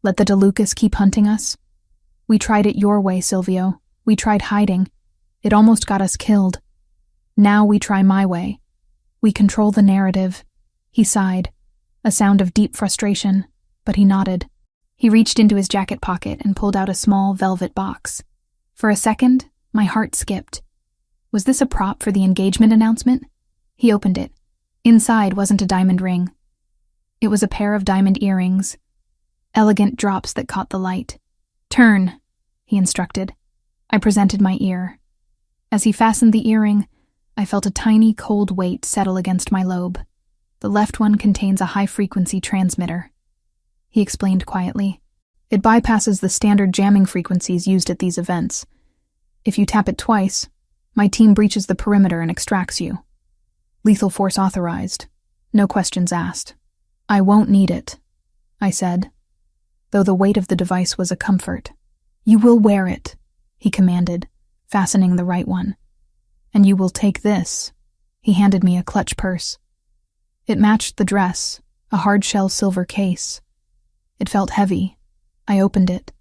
"Let the DeLucas keep hunting us? We tried it your way, Silvio. We tried hiding. It almost got us killed. Now we try my way. We control the narrative." He sighed, a sound of deep frustration, but he nodded. He reached into his jacket pocket and pulled out a small velvet box. For a second, my heart skipped. Was this a prop for the engagement announcement? He opened it. Inside wasn't a diamond ring. It was a pair of diamond earrings, elegant drops that caught the light. "Turn," he instructed. I presented my ear. As he fastened the earring, I felt a tiny, cold weight settle against my lobe. The left one contains a high-frequency transmitter. He explained quietly. It bypasses the standard jamming frequencies used at these events. If you tap it twice, my team breaches the perimeter and extracts you. Lethal force authorized. No questions asked. I won't need it, I said, though the weight of the device was a comfort. You will wear it, he commanded, fastening the right one. And you will take this. He handed me a clutch purse. It matched the dress, a hard-shell silver case. It felt heavy. I opened it.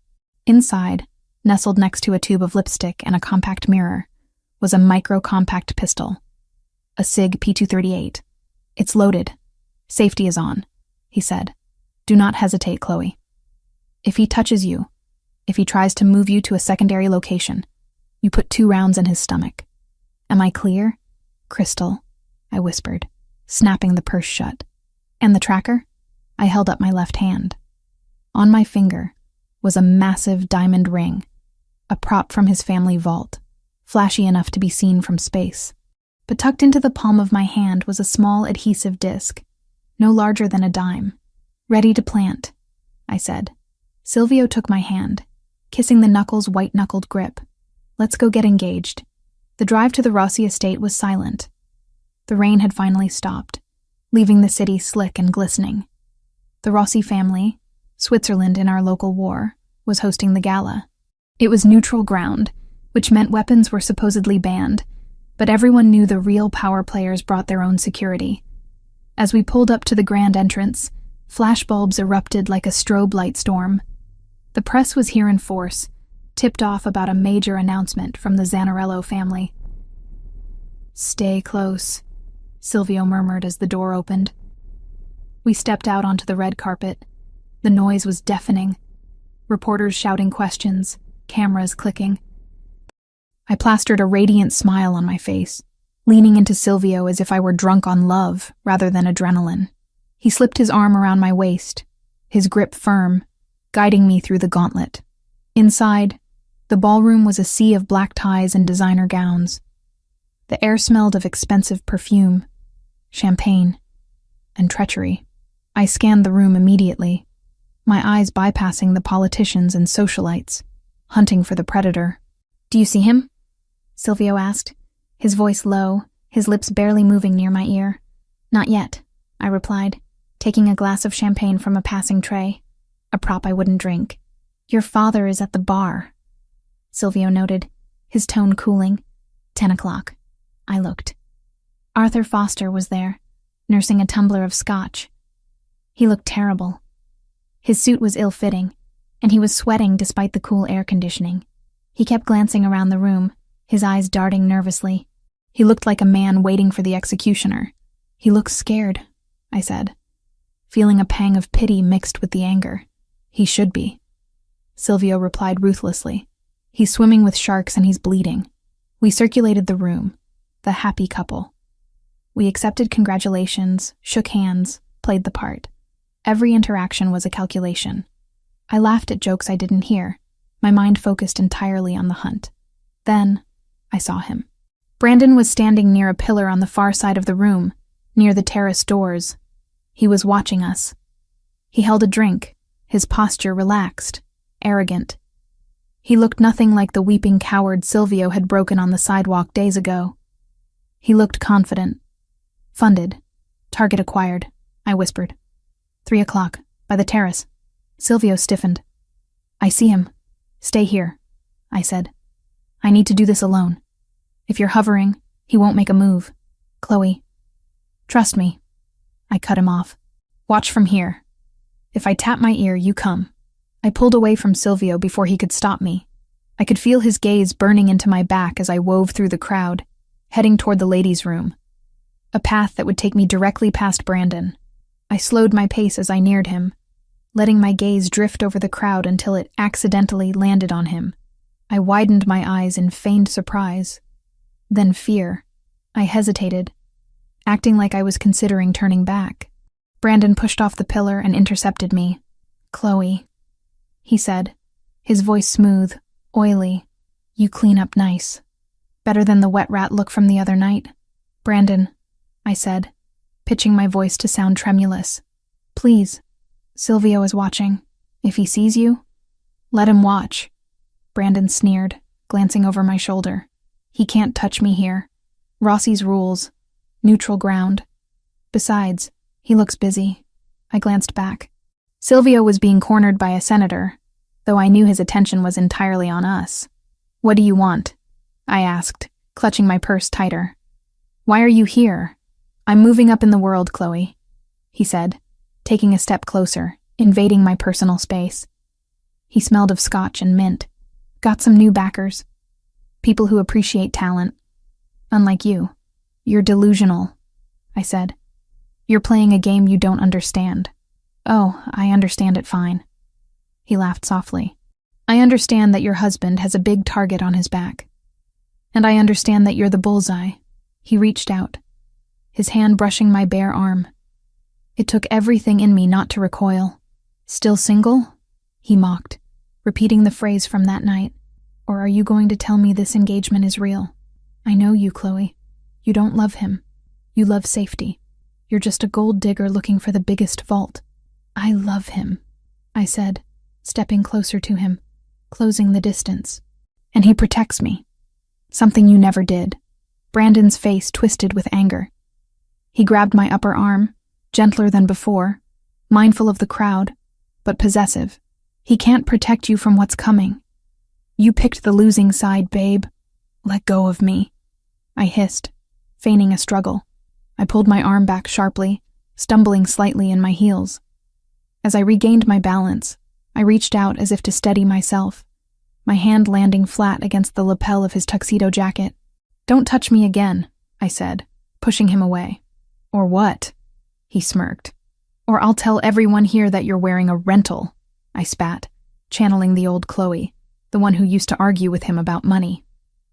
Inside, nestled next to a tube of lipstick and a compact mirror, was a micro-compact pistol. A SIG P238. It's loaded. Safety is on, he said. Do not hesitate, Chloe. If he touches you, if he tries to move you to a secondary location, you put 2 rounds in his stomach. Am I clear? Crystal, I whispered, snapping the purse shut. And the tracker? I held up my left hand. On my finger was a massive diamond ring, a prop from his family vault, flashy enough to be seen from space. But tucked into the palm of my hand was a small adhesive disc, no larger than a dime. Ready to plant, I said. Silvio took my hand, kissing the knuckles' white-knuckled grip. Let's go get engaged. The drive to the Rossi estate was silent. The rain had finally stopped, leaving the city slick and glistening. The Rossi family, Switzerland in our local war, was hosting the gala. It was neutral ground, which meant weapons were supposedly banned, but everyone knew the real power players brought their own security. As we pulled up to the grand entrance, flashbulbs erupted like a strobe light storm. The press was here in force, tipped off about a major announcement from the Zanarello family. Stay close, Silvio murmured as the door opened. We stepped out onto the red carpet. The noise was deafening. Reporters shouting questions, cameras clicking. I plastered a radiant smile on my face, leaning into Silvio as if I were drunk on love rather than adrenaline. He slipped his arm around my waist, his grip firm, guiding me through the gauntlet. Inside, the ballroom was a sea of black ties and designer gowns. The air smelled of expensive perfume, champagne, and treachery. I scanned the room immediately, my eyes bypassing the politicians and socialites, hunting for the predator. Do you see him? Silvio asked, his voice low, his lips barely moving near my ear. Not yet, I replied, taking a glass of champagne from a passing tray, a prop I wouldn't drink. Your father is at the bar, Silvio noted, his tone cooling. 10 o'clock. I looked. Arthur Foster was there, nursing a tumbler of scotch. He looked terrible. His suit was ill-fitting, and he was sweating despite the cool air conditioning. He kept glancing around the room, his eyes darting nervously. He looked like a man waiting for the executioner. He looks scared, I said, feeling a pang of pity mixed with the anger. He should be. Silvio replied ruthlessly. He's swimming with sharks and he's bleeding. We circulated the room, the happy couple. We accepted congratulations, shook hands, played the part. Every interaction was a calculation. I laughed at jokes I didn't hear, my mind focused entirely on the hunt. Then, I saw him. Brandon was standing near a pillar on the far side of the room, near the terrace doors. He was watching us. He held a drink, his posture relaxed, arrogant. He looked nothing like the weeping coward Silvio had broken on the sidewalk days ago. He looked confident. Funded. Target acquired, I whispered. 3 o'clock, by the terrace. Silvio stiffened. I see him. Stay here, I said. I need to do this alone. If you're hovering, he won't make a move. Chloe. Trust me. I cut him off. Watch from here. If I tap my ear, you come. I pulled away from Silvio before he could stop me. I could feel his gaze burning into my back as I wove through the crowd, heading toward the ladies' room. A path that would take me directly past Brandon. I slowed my pace as I neared him, letting my gaze drift over the crowd until it accidentally landed on him. I widened my eyes in feigned surprise, then fear. I hesitated, acting like I was considering turning back. Brandon pushed off the pillar and intercepted me. Chloe, he said, his voice smooth, oily, You clean up nice. Better than the wet rat look from the other night. Brandon, I said, pitching my voice to sound tremulous. Please, Silvio is watching. If he sees you, let him watch. Brandon sneered, glancing over my shoulder. He can't touch me here. Rossi's rules. Neutral ground. Besides, he looks busy. I glanced back. Silvio was being cornered by a senator, though I knew his attention was entirely on us. What do you want? I asked, clutching my purse tighter. Why are you here? I'm moving up in the world, Chloe, he said, taking a step closer, invading my personal space. He smelled of scotch and mint. Got some new backers. People who appreciate talent. Unlike you. You're delusional, I said. You're playing a game you don't understand. Oh, I understand it fine. He laughed softly. I understand that your husband has a big target on his back. And I understand that you're the bullseye. He reached out, his hand brushing my bare arm. It took everything in me not to recoil. Still single? He mocked, repeating the phrase from that night. Or are you going to tell me this engagement is real? I know you, Chloe. You don't love him. You love safety. You're just a gold digger looking for the biggest vault. I love him, I said, stepping closer to him, closing the distance. And he protects me. Something you never did. Brandon's face twisted with anger. He grabbed my upper arm, gentler than before, mindful of the crowd, but possessive. He can't protect you from what's coming. You picked the losing side, babe. Let go of me. I hissed, feigning a struggle. I pulled my arm back sharply, stumbling slightly in my heels. As I regained my balance, I reached out as if to steady myself, my hand landing flat against the lapel of his tuxedo jacket. Don't touch me again, I said, pushing him away. Or what? He smirked. Or I'll tell everyone here that you're wearing a rental, I spat, channeling the old Chloe, the one who used to argue with him about money.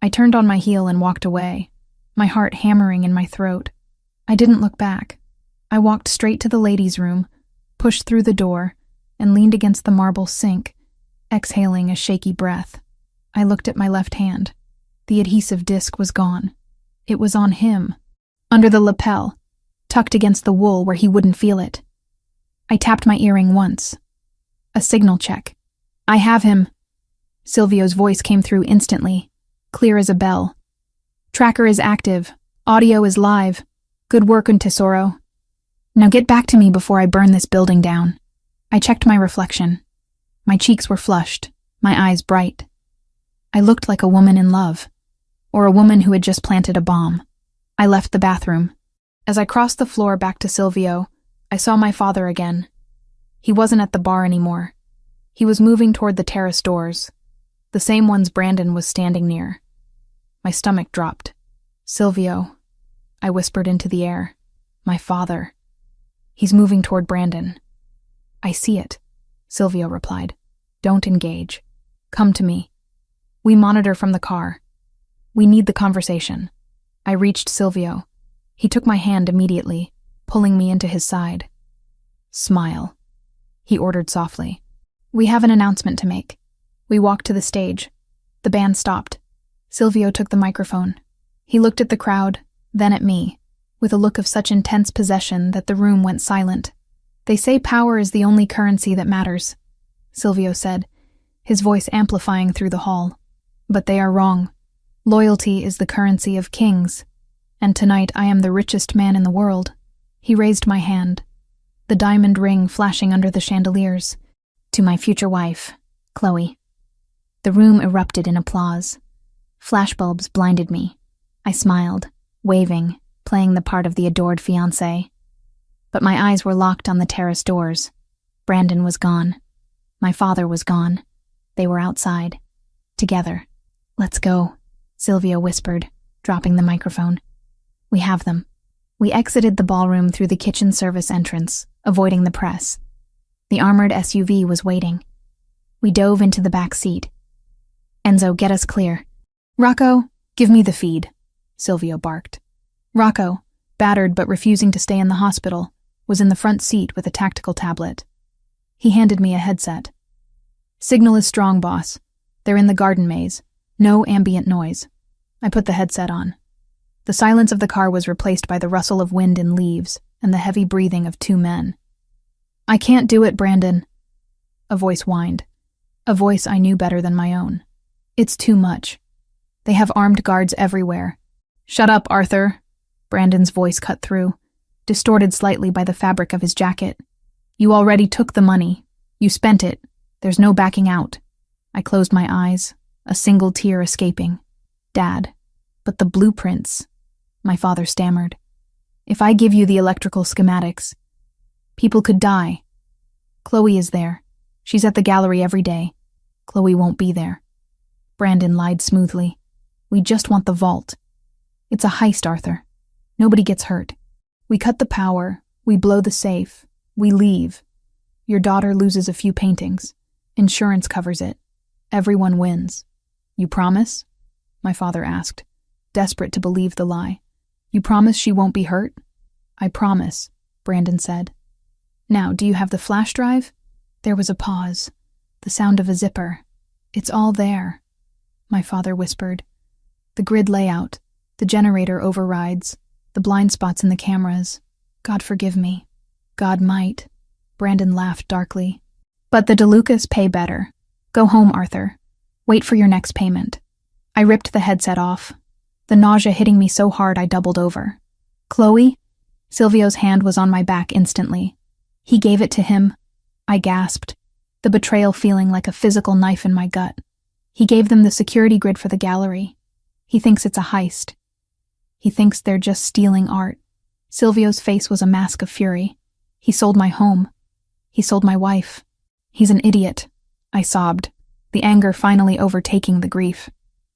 I turned on my heel and walked away, my heart hammering in my throat. I didn't look back. I walked straight to the ladies' room, pushed through the door, and leaned against the marble sink, exhaling a shaky breath. I looked at my left hand. The adhesive disc was gone. It was on him, under the lapel, tucked against the wool where he wouldn't feel it. I tapped my earring once. A signal check. I have him. Silvio's voice came through instantly, clear as a bell. Tracker is active. Audio is live. Good work, un tesoro. Now get back to me before I burn this building down. I checked my reflection. My cheeks were flushed, my eyes bright. I looked like a woman in love, or a woman who had just planted a bomb. I left the bathroom. As I crossed the floor back to Silvio, I saw my father again. He wasn't at the bar anymore. He was moving toward the terrace doors, the same ones Brandon was standing near. My stomach dropped. Silvio, I whispered into the air. My father. He's moving toward Brandon. I see it, Silvio replied. Don't engage. Come to me. We monitor from the car. We need the conversation. I reached Silvio. He took my hand immediately, pulling me into his side. Smile, he ordered softly. We have an announcement to make. We walked to the stage. The band stopped. Silvio took the microphone. He looked at the crowd, then at me, with a look of such intense possession that the room went silent. They say power is the only currency that matters, Silvio said, his voice amplifying through the hall. But they are wrong. Loyalty is the currency of kings. And tonight I am the richest man in the world. He raised my hand, the diamond ring flashing under the chandeliers. To my future wife, Chloe. The room erupted in applause. Flashbulbs blinded me. I smiled, waving, playing the part of the adored fiancé. But my eyes were locked on the terrace doors. Brandon was gone. My father was gone. They were outside. Together. Let's go, Silvio whispered, dropping the microphone. We have them. We exited the ballroom through the kitchen service entrance, avoiding the press. The armored SUV was waiting. We dove into the back seat. Enzo, get us clear. Rocco, give me the feed, Silvio barked. Rocco, battered but refusing to stay in the hospital, was in the front seat with a tactical tablet. He handed me a headset. Signal is strong, boss. They're in the garden maze. No ambient noise. I put the headset on. The silence of the car was replaced by the rustle of wind in leaves and the heavy breathing of two men. "I can't do it, Brandon," a voice whined, a voice I knew better than my own. "It's too much. They have armed guards everywhere." "Shut up, Arthur," Brandon's voice cut through, distorted slightly by the fabric of his jacket. "You already took the money. You spent it. There's no backing out." I closed my eyes, a single tear escaping. "Dad, but the blueprints," my father stammered. "If I give you the electrical schematics, people could die. Chloe is there. She's at the gallery every day. Chloe won't be there." Brandon lied smoothly. "We just want the vault. It's a heist, Arthur. Nobody gets hurt. We cut the power, we blow the safe, we leave. Your daughter loses a few paintings. Insurance covers it. Everyone wins. You promise?" my father asked, desperate to believe the lie. "You promise she won't be hurt?" "I promise," Brandon said. "Now, do you have the flash drive?" There was a pause, the sound of a zipper. "It's all there," my father whispered. "The grid layout, the generator overrides, the blind spots in the cameras. God forgive me. God might." Brandon laughed darkly. "But the DeLucas pay better. Go home, Arthur. Wait for your next payment." I ripped the headset off, the nausea hitting me so hard I doubled over. "Chloe?" Silvio's hand was on my back instantly. "He gave it to him," I gasped, the betrayal feeling like a physical knife in my gut. "He gave them the security grid for the gallery. He thinks it's a heist. He thinks they're just stealing art." Silvio's face was a mask of fury. "He sold my home. He sold my wife. He's an idiot," I sobbed, the anger finally overtaking the grief.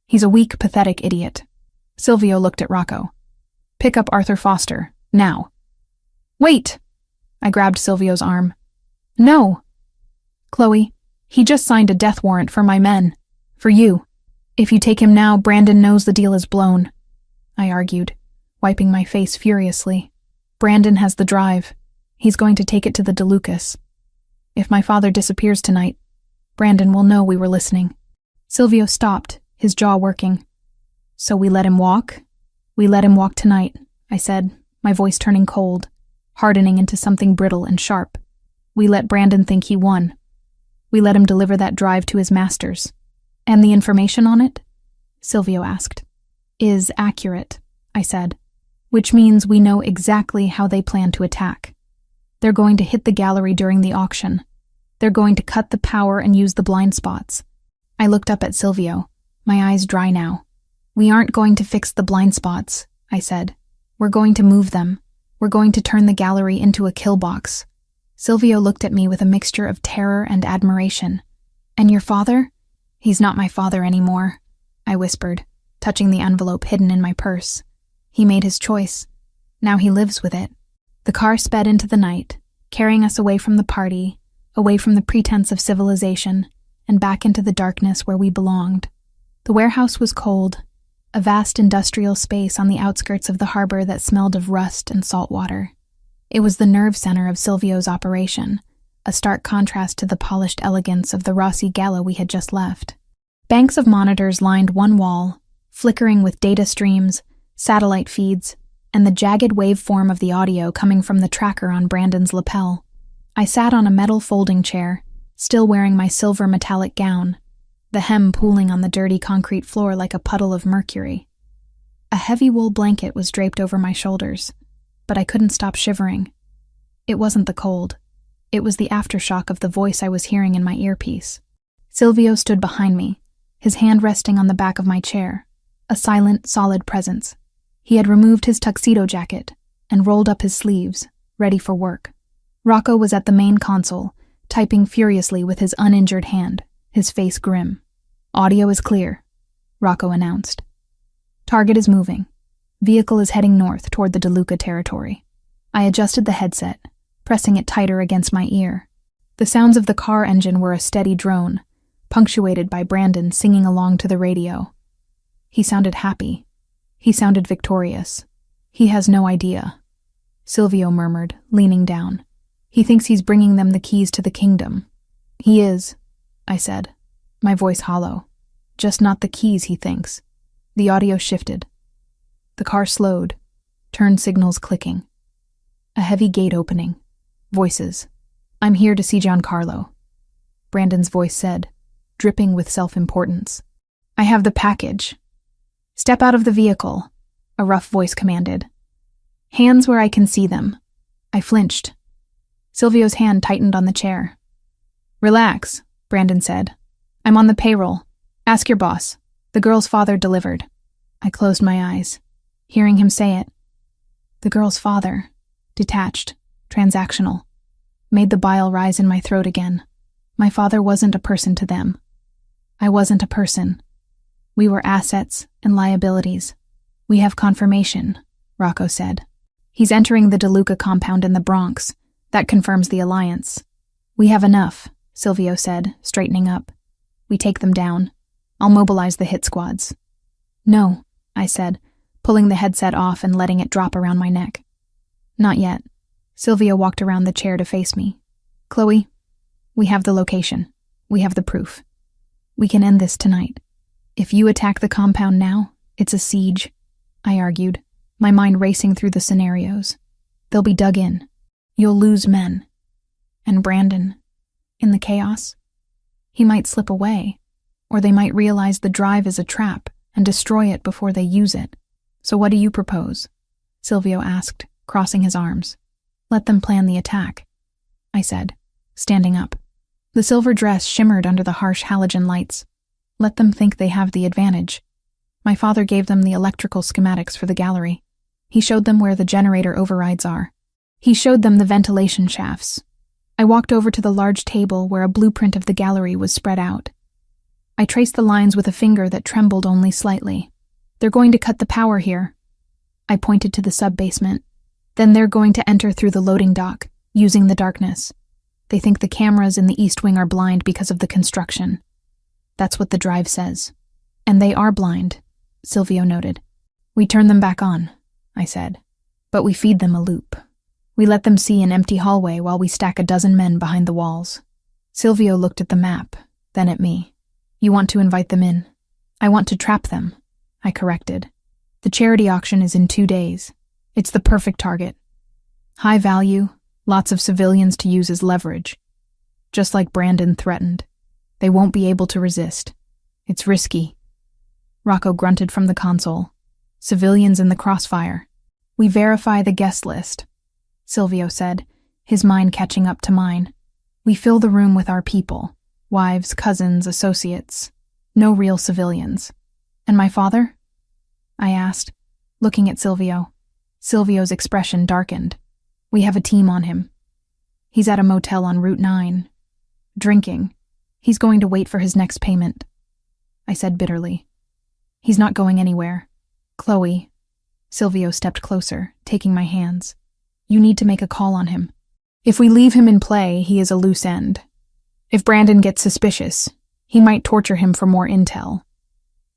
"He's a weak, pathetic idiot." Silvio looked at Rocco. "Pick up Arthur Foster, now." "Wait!" I grabbed Silvio's arm. "No!" "Chloe, he just signed a death warrant for my men. For you. If you take him now, Brandon knows the deal is blown," I argued, wiping my face furiously. "Brandon has the drive. He's going to take it to the DeLucas. If my father disappears tonight, Brandon will know we were listening." Silvio stopped, his jaw working. "So we let him walk?" "We let him walk tonight," I said, my voice turning cold, hardening into something brittle and sharp. "We let Brandon think he won. We let him deliver that drive to his masters." "And the information on it?" Silvio asked. "Is accurate," I said, "which means we know exactly how they plan to attack. They're going to hit the gallery during the auction. They're going to cut the power and use the blind spots." I looked up at Silvio, my eyes dry now. "We aren't going to fix the blind spots," I said. "We're going to move them. We're going to turn the gallery into a kill box." Silvio looked at me with a mixture of terror and admiration. "And your father?" "He's not my father anymore," I whispered, touching the envelope hidden in my purse. "He made his choice. Now he lives with it." The car sped into the night, carrying us away from the party, away from the pretense of civilization, and back into the darkness where we belonged. The warehouse was cold, a vast industrial space on the outskirts of the harbor that smelled of rust and salt water. It was the nerve center of Silvio's operation, a stark contrast to the polished elegance of the Rossi Gala we had just left. Banks of monitors lined one wall, flickering with data streams, satellite feeds, and the jagged waveform of the audio coming from the tracker on Brandon's lapel. I sat on a metal folding chair, still wearing my silver metallic gown, the hem pooling on the dirty concrete floor like a puddle of mercury. A heavy wool blanket was draped over my shoulders, but I couldn't stop shivering. It wasn't the cold. It was the aftershock of the voice I was hearing in my earpiece. Silvio stood behind me, his hand resting on the back of my chair, a silent, solid presence. He had removed his tuxedo jacket and rolled up his sleeves, ready for work. Rocco was at the main console, typing furiously with his uninjured hand, his face grim. "Audio is clear," Rocco announced. "Target is moving. Vehicle is heading north toward the DeLuca territory." I adjusted the headset, pressing it tighter against my ear. The sounds of the car engine were a steady drone, punctuated by Brandon singing along to the radio. He sounded happy. He sounded victorious. "He has no idea," Silvio murmured, leaning down. "He thinks he's bringing them the keys to the kingdom." "He is," I said, my voice hollow. Just not the keys, he thinks. The audio shifted. The car slowed, turn signals clicking. A heavy gate opening. Voices. I'm here to see Giancarlo. Brandon's voice said, dripping with self-importance. I have the package. Step out of the vehicle, a rough voice commanded. Hands where I can see them. I flinched. Silvio's hand tightened on the chair. Relax, Brandon said. I'm on the payroll. Ask your boss. The girl's father delivered. I closed my eyes, hearing him say it. The girl's father, detached, transactional, made the bile rise in my throat again. My father wasn't a person to them. I wasn't a person. We were assets and liabilities. We have confirmation, Rocco said. He's entering the DeLuca compound in the Bronx. That confirms the alliance. We have enough, Silvio said, straightening up. We take them down. I'll mobilize the hit squads. No, I said, pulling the headset off and letting it drop around my neck. Not yet. Silvio walked around the chair to face me. Chloe, we have the location. We have the proof. We can end this tonight. If you attack the compound now, it's a siege, I argued, my mind racing through the scenarios. They'll be dug in. You'll lose men. And Brandon, in the chaos, he might slip away, or they might realize the drive is a trap and destroy it before they use it. So what do you propose? Silvio asked, crossing his arms. Let them plan the attack, I said, standing up. The silver dress shimmered under the harsh halogen lights. Let them think they have the advantage. My father gave them the electrical schematics for the gallery. He showed them where the generator overrides are. He showed them the ventilation shafts. I walked over to the large table where a blueprint of the gallery was spread out. I traced the lines with a finger that trembled only slightly. They're going to cut the power here. I pointed to the sub-basement. Then they're going to enter through the loading dock, using the darkness. They think the cameras in the East Wing are blind because of the construction. That's what the drive says. And they are blind, Silvio noted. We turn them back on, I said. But we feed them a loop. We let them see an empty hallway while we stack a dozen men behind the walls. Silvio looked at the map, then at me. You want to invite them in? I want to trap them, I corrected. The charity auction is in 2 days. It's the perfect target. High value, lots of civilians to use as leverage. Just like Brandon threatened. They won't be able to resist. It's risky. Rocco grunted from the console. Civilians in the crossfire. We verify the guest list, Silvio said, his mind catching up to mine. We fill the room with our people. Wives, cousins, associates. No real civilians. And my father? I asked, looking at Silvio. Silvio's expression darkened. We have a team on him. He's at a motel on Route 9. Drinking. He's going to wait for his next payment. I said bitterly. He's not going anywhere. Chloe. Silvio stepped closer, taking my hands. You need to make a call on him. If we leave him in play, he is a loose end. If Brandon gets suspicious, he might torture him for more intel.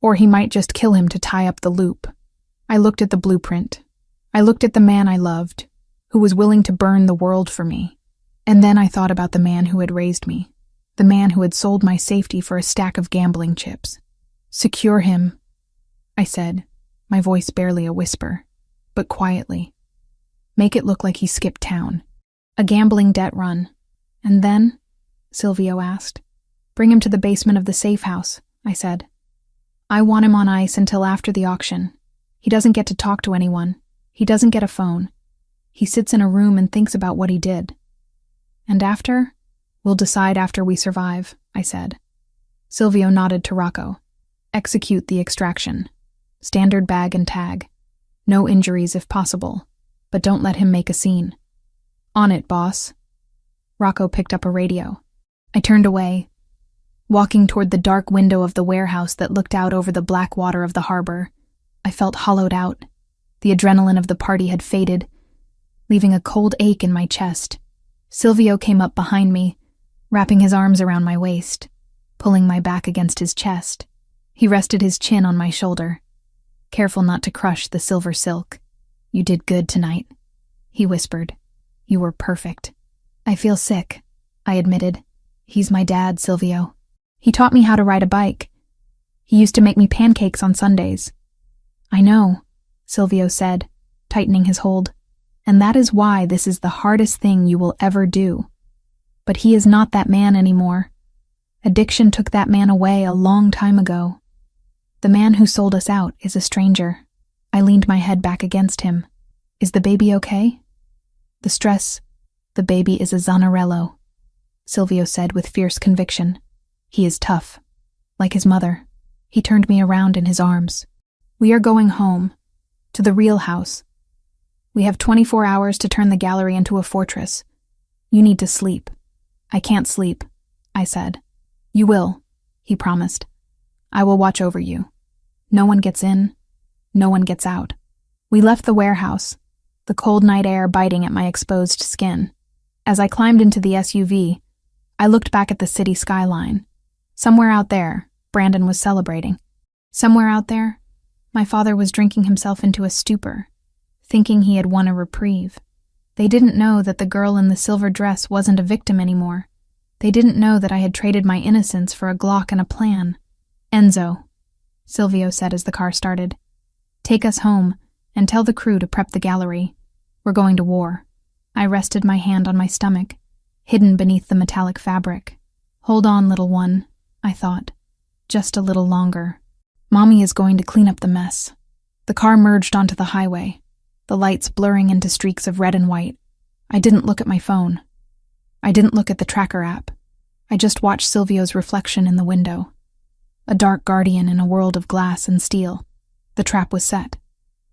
Or he might just kill him to tie up the loop. I looked at the blueprint. I looked at the man I loved, who was willing to burn the world for me. And then I thought about the man who had raised me, the man who had sold my safety for a stack of gambling chips. Secure him, I said, my voice barely a whisper, but quietly. Make it look like he skipped town. A gambling debt run. And then? Silvio asked. Bring him to the basement of the safe house, I said. I want him on ice until after the auction. He doesn't get to talk to anyone. He doesn't get a phone. He sits in a room and thinks about what he did. And after? We'll decide after we survive, I said. Silvio nodded to Rocco. Execute the extraction. Standard bag and tag. No injuries if possible, but don't let him make a scene. On it, boss. Rocco picked up a radio. I turned away, walking toward the dark window of the warehouse that looked out over the black water of the harbor. I felt hollowed out. The adrenaline of the party had faded, leaving a cold ache in my chest. Silvio came up behind me, wrapping his arms around my waist, pulling my back against his chest. He rested his chin on my shoulder, careful not to crush the silver silk. You did good tonight, he whispered. You were perfect. I feel sick, I admitted. He's my dad, Silvio. He taught me how to ride a bike. He used to make me pancakes on Sundays." "I know," Silvio said, tightening his hold. "And that is why this is the hardest thing you will ever do. But he is not that man anymore. Addiction took that man away a long time ago. The man who sold us out is a stranger." I leaned my head back against him. "Is the baby okay?" "The stress. The baby is a Zanarello," Silvio said with fierce conviction. "He is tough. Like his mother." He turned me around in his arms. "We are going home. To the real house. We have 24 hours to turn the gallery into a fortress. You need to sleep." "I can't sleep," I said. "You will," he promised. "I will watch over you. No one gets in. No one gets out." We left the warehouse, the cold night air biting at my exposed skin. As I climbed into the SUV, I looked back at the city skyline. Somewhere out there, Brandon was celebrating. Somewhere out there, my father was drinking himself into a stupor, thinking he had won a reprieve. They didn't know that the girl in the silver dress wasn't a victim anymore. They didn't know that I had traded my innocence for a Glock and a plan. "Enzo," Silvio said as the car started, "take us home and tell the crew to prep the gallery. We're going to war." I rested my hand on my stomach, hidden beneath the metallic fabric. "Hold on, little one," I thought. "Just a little longer. Mommy is going to clean up the mess." The car merged onto the highway, the lights blurring into streaks of red and white. I didn't look at my phone. I didn't look at the tracker app. I just watched Silvio's reflection in the window. A dark guardian in a world of glass and steel. The trap was set.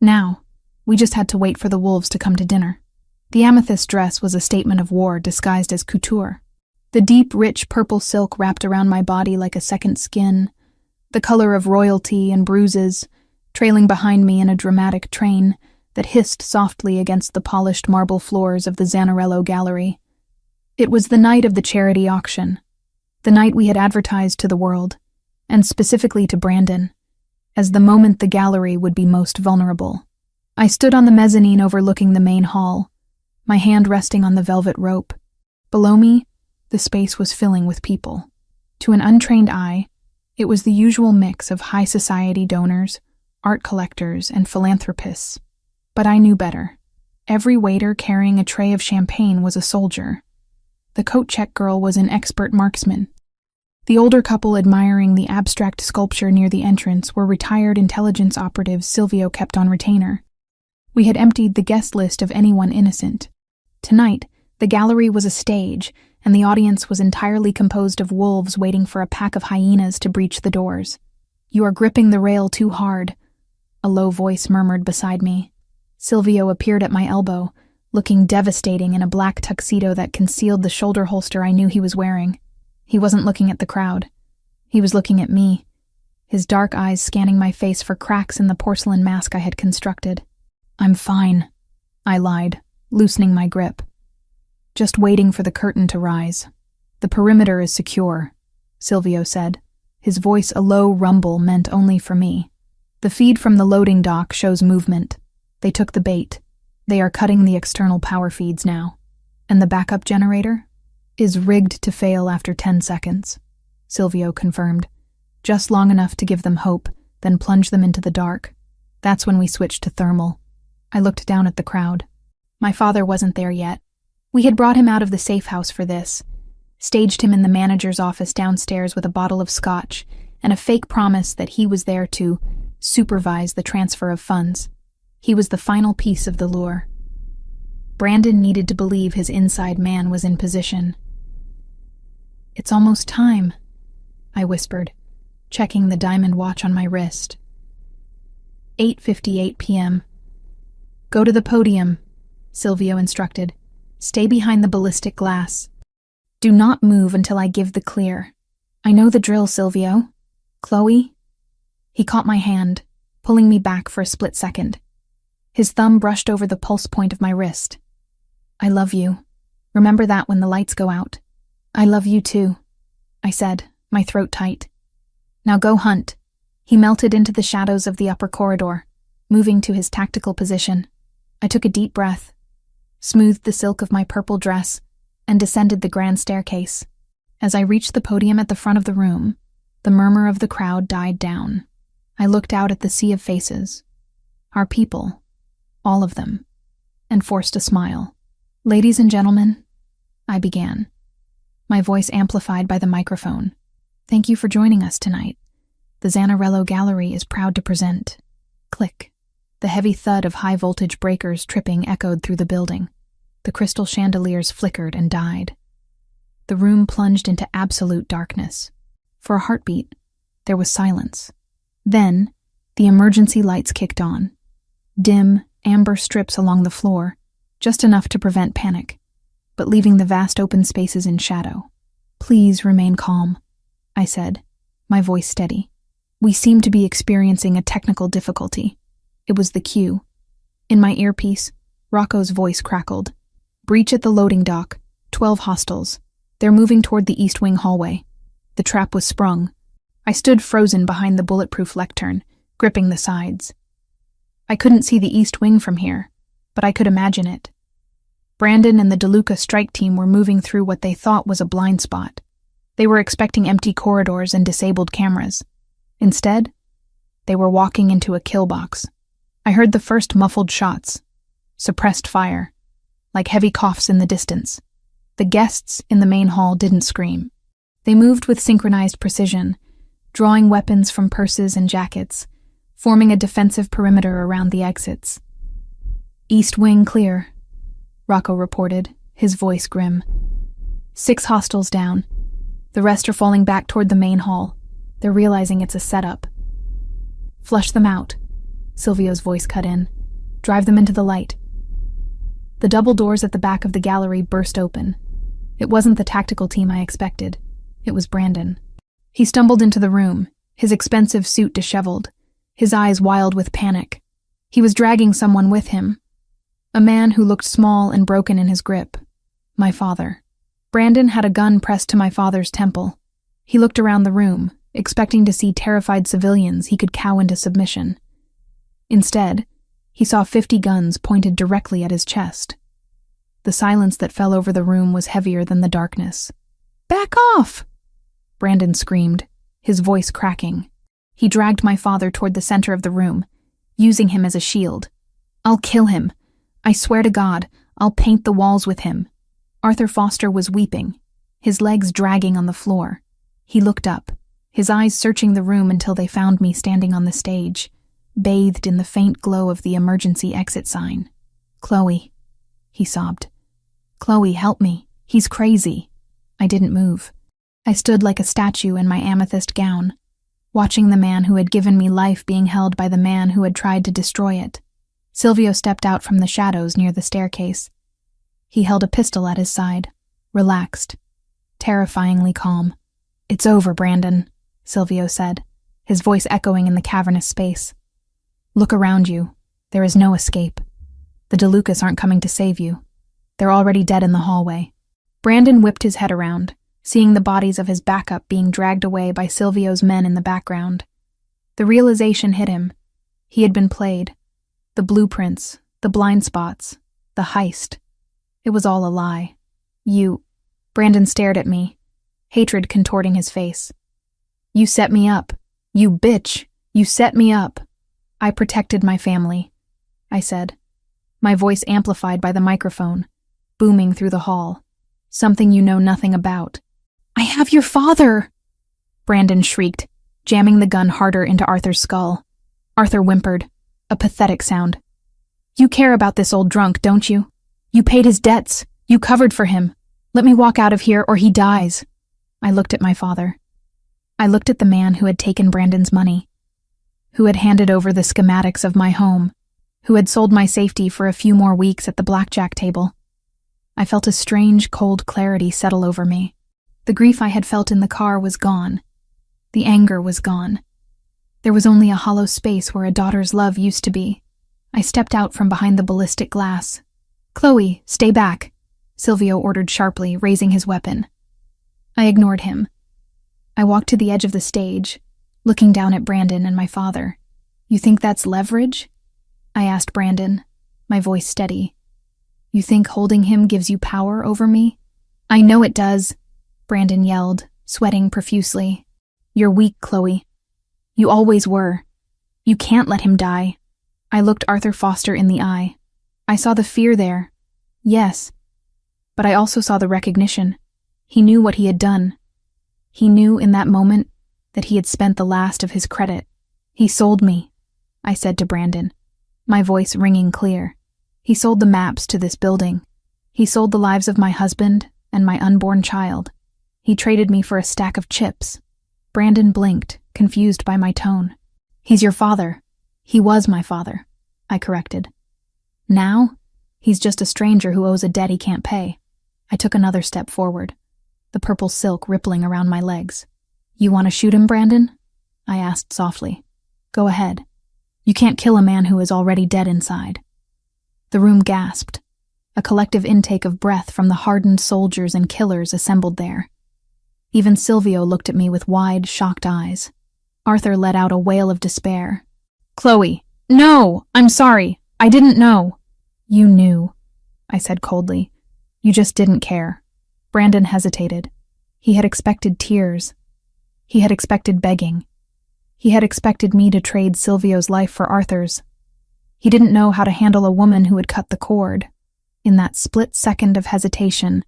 Now, we just had to wait for the wolves to come to dinner. The amethyst dress was a statement of war disguised as couture. The deep, rich purple silk wrapped around my body like a second skin, the color of royalty and bruises, trailing behind me in a dramatic train that hissed softly against the polished marble floors of the Zanarello gallery. It was the night of the charity auction, the night we had advertised to the world, and specifically to Brandon, as the moment the gallery would be most vulnerable. I stood on the mezzanine overlooking the main hall, my hand resting on the velvet rope. Below me, the space was filling with people. To an untrained eye, it was the usual mix of high society donors, art collectors, and philanthropists. But I knew better. Every waiter carrying a tray of champagne was a soldier. The coat-check girl was an expert marksman. The older couple admiring the abstract sculpture near the entrance were retired intelligence operatives Silvio kept on retainer. We had emptied the guest list of anyone innocent. Tonight, the gallery was a stage, and the audience was entirely composed of wolves waiting for a pack of hyenas to breach the doors. "You are gripping the rail too hard," a low voice murmured beside me. Silvio appeared at my elbow, looking devastating in a black tuxedo that concealed the shoulder holster I knew he was wearing. He wasn't looking at the crowd. He was looking at me, his dark eyes scanning my face for cracks in the porcelain mask I had constructed. "I'm fine," I lied, loosening my grip. "Just waiting for the curtain to rise. The perimeter is secure," Silvio said, his voice a low rumble meant only for me. "The feed from the loading dock shows movement. They took the bait. They are cutting the external power feeds now. And the backup generator is rigged to fail after 10 seconds, Silvio confirmed. Just long enough to give them hope, then plunge them into the dark. That's when we switched to thermal." I looked down at the crowd. My father wasn't there yet. We had brought him out of the safe house for this, staged him in the manager's office downstairs with a bottle of scotch and a fake promise that he was there to supervise the transfer of funds. He was the final piece of the lure. Brandon needed to believe his inside man was in position. "It's almost time," I whispered, checking the diamond watch on my wrist. 8:58 p.m. "Go to the podium," Silvio instructed. "Stay behind the ballistic glass. Do not move until I give the clear." "I know the drill, Silvio. Chloe?" He caught my hand, pulling me back for a split second. His thumb brushed over the pulse point of my wrist. "I love you. Remember that when the lights go out." "I love you too," I said, my throat tight. "Now go hunt." He melted into the shadows of the upper corridor, moving to his tactical position. I took a deep breath, smoothed the silk of my purple dress, and descended the grand staircase. As I reached the podium at the front of the room, The murmur of the crowd died down. I looked out at the sea of faces. Our people, all of them, and forced a smile. "Ladies and gentlemen," I began, my voice amplified by the microphone. "Thank you for joining us tonight. The Zanarello Gallery is proud to present." Click. The heavy thud of high-voltage breakers tripping echoed through the building. The crystal chandeliers flickered and died. The room plunged into absolute darkness. For a heartbeat, there was silence. Then, the emergency lights kicked on. Dim, amber strips along the floor, just enough to prevent panic, but leaving the vast open spaces in shadow. "Please remain calm," I said, my voice steady. "We seem to be experiencing a technical difficulty." It was the cue. In my earpiece, Rocco's voice crackled. "Breach at the loading dock. 12 hostiles. They're moving toward the East Wing hallway." The trap was sprung. I stood frozen behind the bulletproof lectern, gripping the sides. I couldn't see the East Wing from here, but I could imagine it. Brandon and the DeLuca strike team were moving through what they thought was a blind spot. They were expecting empty corridors and disabled cameras. Instead, they were walking into a kill box. I heard the first muffled shots, suppressed fire, like heavy coughs in the distance. The guests in the main hall didn't scream. They moved with synchronized precision, drawing weapons from purses and jackets, forming a defensive perimeter around the exits. "East Wing clear," Rocco reported, his voice grim. 6 hostiles down. The rest are falling back toward the main hall. They're realizing it's a setup. "Flush them out," Silvio's voice cut in. "Drive them into the light." The double doors at the back of the gallery burst open. It wasn't the tactical team I expected. It was Brandon. He stumbled into the room, his expensive suit disheveled, his eyes wild with panic. He was dragging someone with him. A man who looked small and broken in his grip. My father. Brandon had a gun pressed to my father's temple. He looked around the room, expecting to see terrified civilians he could cow into submission. Instead, he saw 50 guns pointed directly at his chest. The silence that fell over the room was heavier than the darkness. "Back off!" Brandon screamed, his voice cracking. He dragged my father toward the center of the room, using him as a shield. "I'll kill him. I swear to God, I'll paint the walls with him." Arthur Foster was weeping, his legs dragging on the floor. He looked up, his eyes searching the room until they found me standing on the stage, bathed in the faint glow of the emergency exit sign. "Chloe," he sobbed. "Chloe, help me. He's crazy." I didn't move. I stood like a statue in my amethyst gown, watching the man who had given me life being held by the man who had tried to destroy it. Silvio stepped out from the shadows near the staircase. He held a pistol at his side, relaxed, terrifyingly calm. "It's over, Brandon," Silvio said, his voice echoing in the cavernous space. "Look around you. There is no escape. The DeLucas aren't coming to save you. They're already dead in the hallway." Brandon whipped his head around, seeing the bodies of his backup being dragged away by Silvio's men in the background. The realization hit him. He had been played. The blueprints, the blind spots, the heist. It was all a lie. Brandon stared at me, hatred contorting his face. "You set me up. You bitch. You set me up." "I protected my family," I said, my voice amplified by the microphone, booming through the hall. "Something you know nothing about." "I have your father!" Brandon shrieked, jamming the gun harder into Arthur's skull. Arthur whimpered, a pathetic sound. "You care about this old drunk, don't you? You paid his debts. You covered for him. Let me walk out of here or he dies." I looked at my father. I looked at the man who had taken Brandon's money, who had handed over the schematics of my home, who had sold my safety for a few more weeks at the blackjack table. I felt a strange, cold clarity settle over me. The grief I had felt in the car was gone. The anger was gone. There was only a hollow space where a daughter's love used to be. I stepped out from behind the ballistic glass. "Chloe, stay back," Silvio ordered sharply, raising his weapon. I ignored him. I walked to the edge of the stage, looking down at Brandon and my father. "You think that's leverage?" I asked Brandon, my voice steady. "You think holding him gives you power over me?" "I know it does," Brandon yelled, sweating profusely. You're weak, Chloe. You always were. You can't let him die. I looked Arthur Foster in the eye. I saw the fear there. Yes. But I also saw the recognition. He knew what he had done. He knew in that moment that he had spent the last of his credit. He sold me, I said to Brandon, my voice ringing clear. He sold the maps to this building. He sold the lives of my husband and my unborn child. He traded me for a stack of chips. Brandon blinked, confused by my tone. He's your father. He was my father, I corrected. Now, he's just a stranger who owes a debt he can't pay. I took another step forward, the purple silk rippling around my legs. You want to shoot him, Brandon? I asked softly. Go ahead. You can't kill a man who is already dead inside. The room gasped, a collective intake of breath from the hardened soldiers and killers assembled there. Even Silvio looked at me with wide, shocked eyes. Arthur let out a wail of despair. Chloe, no! I'm sorry. I didn't know. You knew, I said coldly. You just didn't care. Brandon hesitated. He had expected tears. He had expected begging. He had expected me to trade Silvio's life for Arthur's. He didn't know how to handle a woman who had cut the cord. In that split second of hesitation,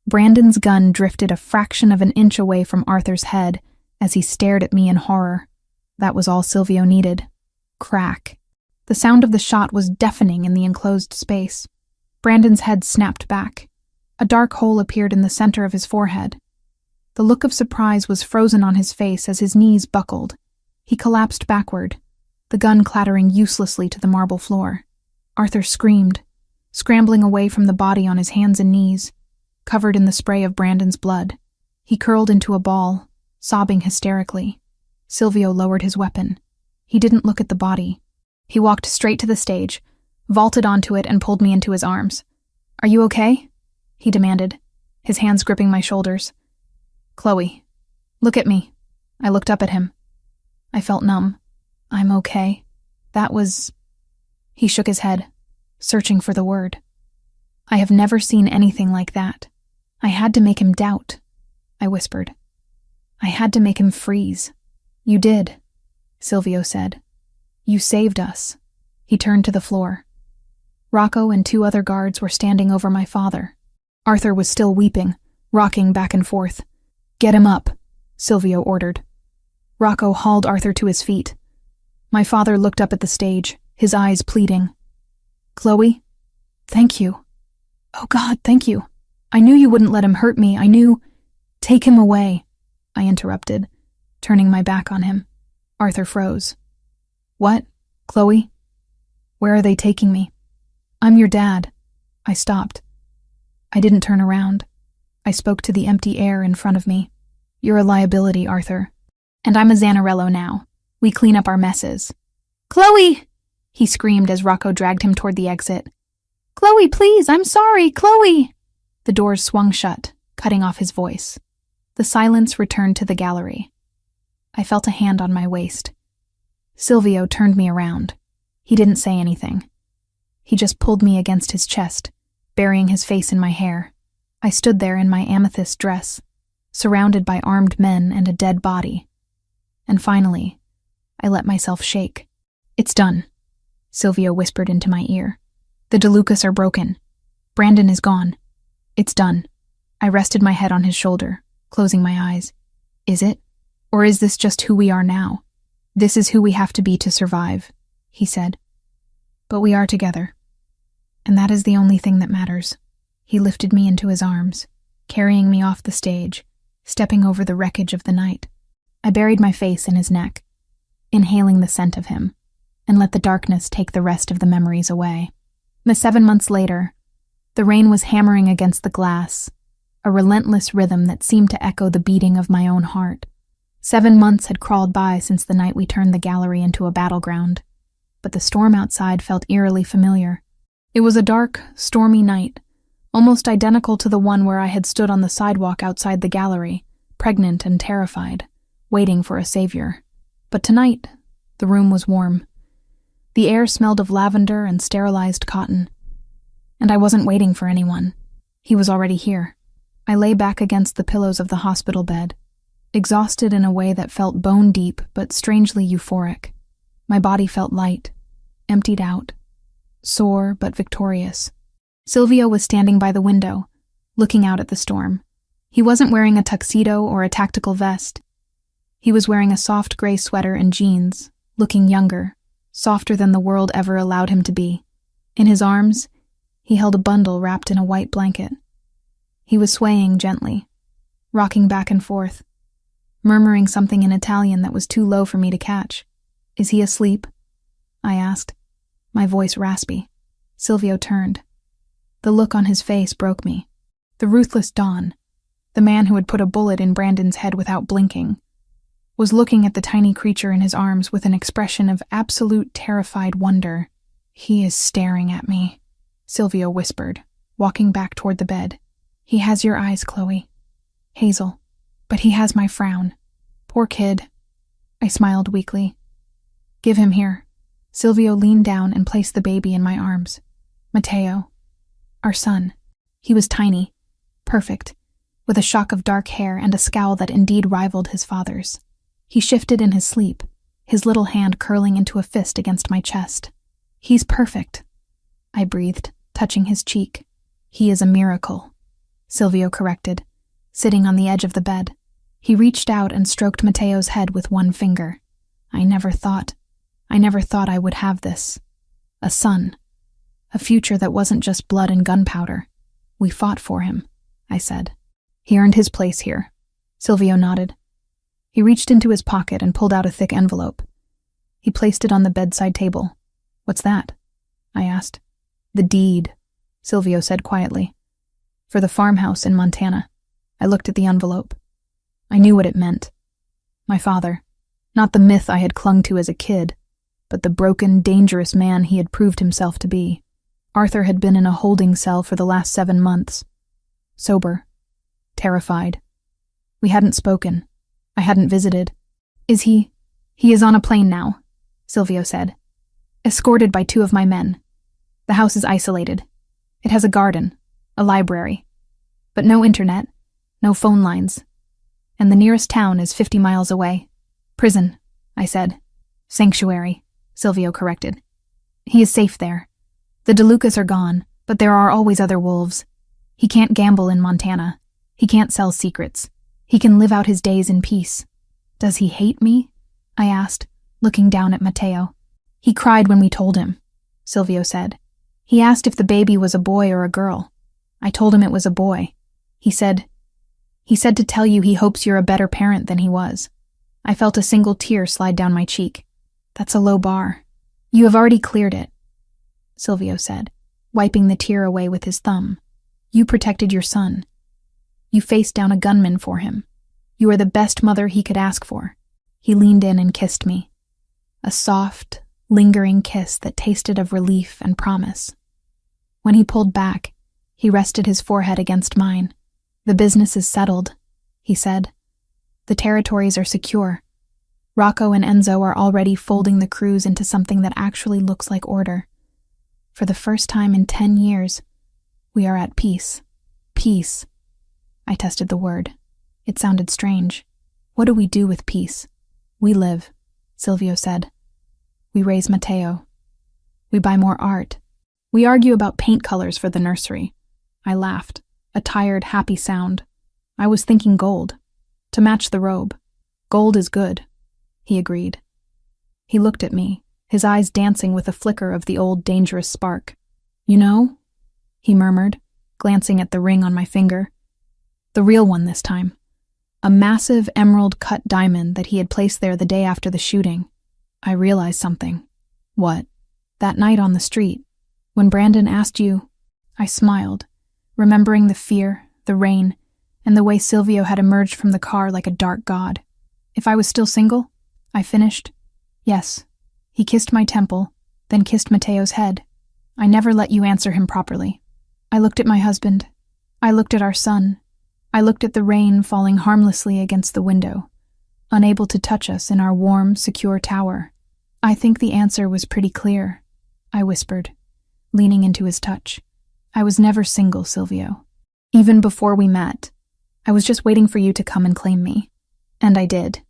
Brandon's gun drifted a fraction of an inch away from Arthur's head as he stared at me in horror. That was all Silvio needed. Crack. The sound of the shot was deafening in the enclosed space. Brandon's head snapped back. A dark hole appeared in the center of his forehead. The look of surprise was frozen on his face as his knees buckled. He collapsed backward, the gun clattering uselessly to the marble floor. Arthur screamed, scrambling away from the body on his hands and knees, covered in the spray of Brandon's blood. He curled into a ball, sobbing hysterically. Silvio lowered his weapon. He didn't look at the body. He walked straight to the stage, vaulted onto it, and pulled me into his arms. Are you okay? He demanded, his hands gripping my shoulders. Chloe, look at me. I looked up at him. I felt numb. I'm okay. That was... He shook his head, searching for the word. I have never seen anything like that. I had to make him doubt, I whispered. I had to make him freeze. You did, Silvio said. You saved us. He turned to the floor. Rocco and 2 other guards were standing over my father. Arthur was still weeping, rocking back and forth. Get him up, Silvio ordered. Rocco hauled Arthur to his feet. My father looked up at the stage, his eyes pleading. Chloe, thank you. Oh God, thank you. I knew you wouldn't let him hurt me. I knew... Take him away, I interrupted, turning my back on him. Arthur froze. What, Chloe? Where are they taking me? I'm your dad. I stopped. I didn't turn around. I spoke to the empty air in front of me. You're a liability, Arthur. And I'm a Zanarello now. We clean up our messes. Chloe! He screamed as Rocco dragged him toward the exit. Chloe, please, I'm sorry, Chloe! The doors swung shut, cutting off his voice. The silence returned to the gallery. I felt a hand on my waist. Silvio turned me around. He didn't say anything. He just pulled me against his chest, burying his face in my hair. I stood there in my amethyst dress, surrounded by armed men and a dead body. And finally, I let myself shake. It's done, Silvio whispered into my ear. The DeLucas are broken. Brandon is gone. It's done. I rested my head on his shoulder, closing my eyes. Is it? Or is this just who we are now? This is who we have to be to survive, he said. But we are together. And that is the only thing that matters. He lifted me into his arms, carrying me off the stage, stepping over the wreckage of the night. I buried my face in his neck, inhaling the scent of him, and let the darkness take the rest of the memories away. 7 months later, the rain was hammering against the glass, a relentless rhythm that seemed to echo the beating of my own heart. 7 months had crawled by since the night we turned the gallery into a battleground, but the storm outside felt eerily familiar. It was a dark, stormy night, almost identical to the one where I had stood on the sidewalk outside the gallery, pregnant and terrified, waiting for a savior. But tonight, the room was warm. The air smelled of lavender and sterilized cotton. And I wasn't waiting for anyone. He was already here. I lay back against the pillows of the hospital bed. exhausted in a way that felt bone-deep but strangely euphoric. My body felt light, emptied out, sore but victorious. Silvio was standing by the window, looking out at the storm. He wasn't wearing a tuxedo or a tactical vest. He was wearing a soft gray sweater and jeans, looking younger, softer than the world ever allowed him to be. In his arms, he held a bundle wrapped in a white blanket. He was swaying gently, rocking back and forth, murmuring something in Italian that was too low for me to catch. "Is he asleep?" I asked, my voice raspy. Silvio turned. The look on his face broke me. The ruthless Don, the man who had put a bullet in Brandon's head without blinking, was looking at the tiny creature in his arms with an expression of absolute terrified wonder. "He is staring at me," Silvio whispered, walking back toward the bed. "He has your eyes, Chloe. Hazel. But he has my frown. Poor kid." I smiled weakly. "Give him here." Silvio leaned down and placed the baby in my arms. Matteo. Our son. He was tiny, perfect, with a shock of dark hair and a scowl that indeed rivaled his father's. He shifted in his sleep, his little hand curling into a fist against my chest. "He's perfect," I breathed, touching his cheek. "He is a miracle," Silvio corrected, sitting on the edge of the bed. He reached out and stroked Matteo's head with one finger. I never thought I would have this. A son. A future that wasn't just blood and gunpowder. "We fought for him," I said. "He earned his place here." Silvio nodded. He reached into his pocket and pulled out a thick envelope. He placed it on the bedside table. "What's that?" I asked. "The deed," Silvio said quietly. "For the farmhouse in Montana." I looked at the envelope. I knew what it meant. My father. Not the myth I had clung to as a kid, but the broken, dangerous man he had proved himself to be. Arthur had been in a holding cell for the last 7 months. Sober. Terrified. We hadn't spoken. I hadn't visited. "Is he? He is on a plane now," Silvio said. "Escorted by 2 of my men. The house is isolated. It has a garden, a library, but no internet, no phone lines. And the nearest town is 50 miles away." "Prison," I said. "Sanctuary," Silvio corrected. "He is safe there. The DeLucas are gone, but there are always other wolves. He can't gamble in Montana. He can't sell secrets. He can live out his days in peace." "Does he hate me?" I asked, looking down at Matteo. "He cried when we told him," Silvio said. "He asked if the baby was a boy or a girl. I told him it was a boy. He said to tell you he hopes you're a better parent than he was." I felt a single tear slide down my cheek. "That's a low bar." "You have already cleared it," Silvio said, wiping the tear away with his thumb. "You protected your son. You faced down a gunman for him. You are the best mother he could ask for." He leaned in and kissed me. A soft, lingering kiss that tasted of relief and promise. When he pulled back, he rested his forehead against mine. "The business is settled," he said. "The territories are secure. Rocco and Enzo are already folding the crews into something that actually looks like order. For the first time in 10 years, we are at peace." Peace. I tested the word. It sounded strange. "What do we do with peace?" "We live," Silvio said. "We raise Matteo. We buy more art. We argue about paint colors for the nursery." I laughed, a tired, happy sound. I was thinking gold, to match the robe. "Gold is good," he agreed. He looked at me, his eyes dancing with a flicker of the old dangerous spark. "You know," he murmured, glancing at the ring on my finger. The real one this time. A massive emerald-cut diamond that he had placed there the day after the shooting. I realized something. "What?" "That night on the street, when Brandon asked you..." I smiled, remembering the fear, the rain, and the way Silvio had emerged from the car like a dark god. "If I was still single?" I finished. "Yes." He kissed my temple, then kissed Matteo's head. "I never let you answer him properly." I looked at my husband. I looked at our son. I looked at the rain falling harmlessly against the window, unable to touch us in our warm, secure tower. "I think the answer was pretty clear," I whispered, leaning into his touch. "I was never single, Silvio. Even before we met, I was just waiting for you to come and claim me. And I did,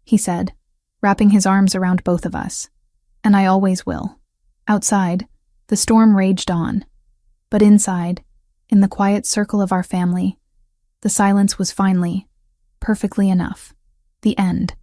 he said, wrapping his arms around both of us. And I always will. Outside, the storm raged on. But inside, in the quiet circle of our family, the silence was finally, perfectly enough. The end.